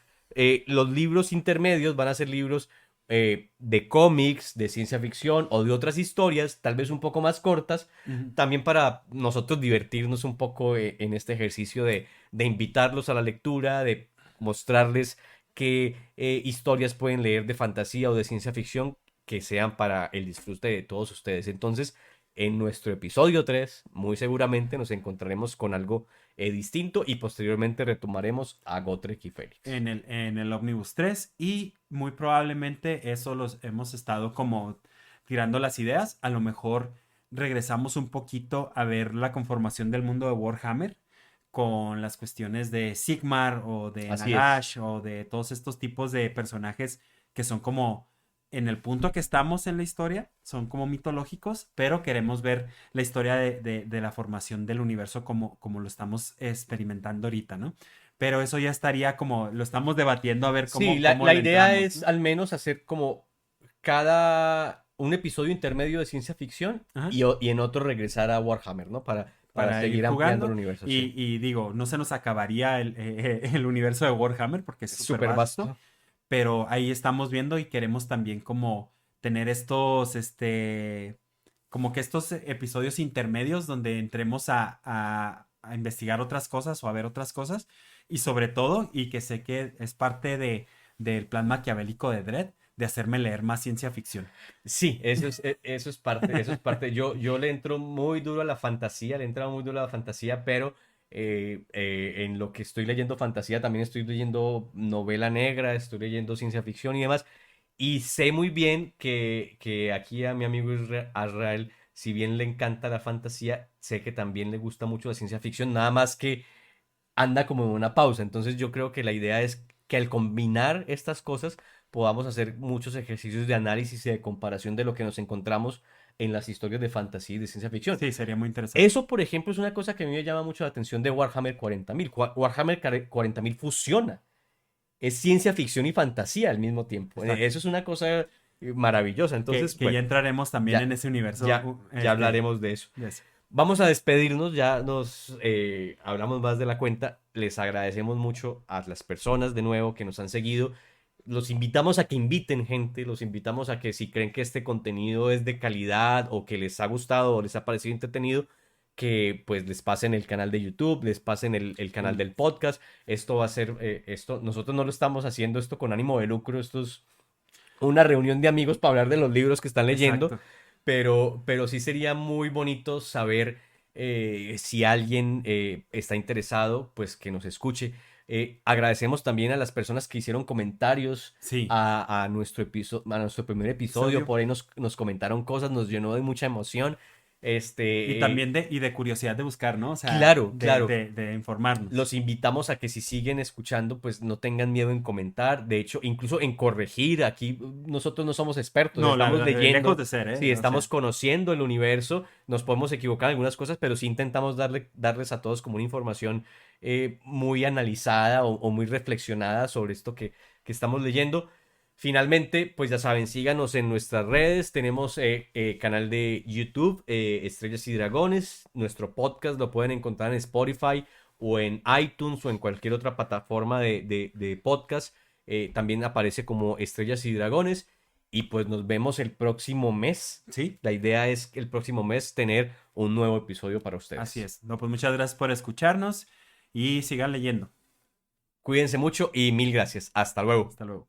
Speaker 1: los libros intermedios van a ser libros de cómics, de ciencia ficción o de otras historias, tal vez un poco más cortas,
Speaker 2: Ujú.
Speaker 1: también para nosotros divertirnos un poco en este ejercicio de invitarlos a la lectura, de mostrarles qué historias pueden leer de fantasía o de ciencia ficción que sean para el disfrute de todos ustedes. Entonces, en nuestro episodio 3 muy seguramente nos encontraremos con algo distinto y posteriormente retomaremos a Gotrek y Félix.
Speaker 2: En el Omnibus 3 y muy probablemente eso los hemos estado como tirando las ideas. A lo mejor regresamos un poquito a ver la conformación del mundo de Warhammer con las cuestiones de Sigmar o de
Speaker 1: Así es.
Speaker 2: Nagash o de todos estos tipos de personajes que son como en el punto que estamos en la historia, son como mitológicos, pero queremos ver la historia de la formación del universo como lo estamos experimentando ahorita, ¿no? Pero eso ya estaría como, lo estamos debatiendo a ver
Speaker 1: Sí,
Speaker 2: cómo
Speaker 1: la
Speaker 2: le
Speaker 1: idea
Speaker 2: entramos,
Speaker 1: es
Speaker 2: ¿no?
Speaker 1: al menos hacer como un episodio intermedio de ciencia ficción
Speaker 2: Ajá.
Speaker 1: y en otro regresar a Warhammer, ¿no? Para
Speaker 2: Para ir
Speaker 1: seguir ampliando el
Speaker 2: jugando.
Speaker 1: universo, sí.
Speaker 2: Y digo, no se nos acabaría el universo de Warhammer porque es
Speaker 1: Es
Speaker 2: súper
Speaker 1: súper
Speaker 2: vasto,
Speaker 1: vasto.
Speaker 2: pero ahí estamos viendo y queremos también como tener estos, como que estos episodios intermedios donde entremos a investigar otras cosas o a ver otras cosas y sobre todo, y que sé que es parte del plan maquiavélico de Dredd, de hacerme leer más ciencia ficción.
Speaker 1: Sí, eso es parte, eso es parte. Yo le entro muy duro a la fantasía, le he entrado muy duro a la fantasía, pero en lo que estoy leyendo fantasía también estoy leyendo novela negra, estoy leyendo ciencia ficción y demás. Y sé muy bien que aquí a mi amigo Israel, si bien le encanta la fantasía, sé que también le gusta mucho la ciencia ficción, nada más que anda como en una pausa. Entonces yo creo que la idea es que al combinar estas cosas podamos hacer muchos ejercicios de análisis y de comparación de lo que nos encontramos en las historias de fantasía y de ciencia ficción.
Speaker 2: Sí, sería muy interesante.
Speaker 1: Eso, por ejemplo, es una cosa que a mí me llama mucho la atención de Warhammer 40.000. Warhammer 40.000 fusiona. Es ciencia ficción y fantasía al mismo tiempo.
Speaker 2: Exacto.
Speaker 1: Eso es una cosa maravillosa. Entonces,
Speaker 2: Que ya
Speaker 1: bueno,
Speaker 2: entraremos también en
Speaker 1: ya,
Speaker 2: ese universo,
Speaker 1: ya hablaremos de eso.
Speaker 2: de eso.
Speaker 1: Vamos a despedirnos, ya nos hablamos más de la cuenta. Les agradecemos mucho a las personas de nuevo que nos han seguido. Los invitamos a que inviten gente, los invitamos a que si creen que este contenido es de calidad o que les ha gustado o les ha parecido entretenido, que pues les pasen el canal de YouTube, les pasen el canal
Speaker 2: Sí,
Speaker 1: del podcast. Esto va a ser, nosotros no lo estamos haciendo esto con ánimo de lucro, esto es una reunión de amigos para hablar de los libros que están leyendo,
Speaker 2: exacto.
Speaker 1: pero sí sería muy bonito saber si alguien está interesado, pues que nos escuche. Agradecemos también a las personas que hicieron comentarios
Speaker 2: Sí,
Speaker 1: a nuestro primer episodio,
Speaker 2: episodio.
Speaker 1: por ahí nos comentaron cosas, nos llenó de mucha emoción.
Speaker 2: Y
Speaker 1: Este,
Speaker 2: también de curiosidad de buscar, ¿no? O sea,
Speaker 1: claro, claro.
Speaker 2: de informarnos.
Speaker 1: Los invitamos a que si siguen escuchando, pues no tengan miedo en comentar, de hecho, incluso en corregir. Aquí nosotros no somos expertos,
Speaker 2: No,
Speaker 1: estamos
Speaker 2: lejos
Speaker 1: leyendo,
Speaker 2: de ser,
Speaker 1: sí,
Speaker 2: ¿eh? O
Speaker 1: estamos
Speaker 2: sea,
Speaker 1: conociendo el universo, nos podemos equivocar en algunas cosas, pero sí intentamos darles a todos como una información muy analizada o muy reflexionada sobre esto que estamos leyendo. Finalmente, pues ya saben, síganos en nuestras redes. Tenemos canal de YouTube, Estrellas y Dragones. Nuestro podcast lo pueden encontrar en Spotify o en iTunes o en cualquier otra plataforma de podcast. También aparece como Estrellas y Dragones. Y pues nos vemos el próximo mes.
Speaker 2: sí,
Speaker 1: La idea es que el próximo mes tener un nuevo episodio para
Speaker 2: así
Speaker 1: ustedes.
Speaker 2: es. No, pues muchas gracias por escucharnos y sigan leyendo.
Speaker 1: Cuídense mucho y mil gracias. Hasta luego.
Speaker 2: Hasta luego.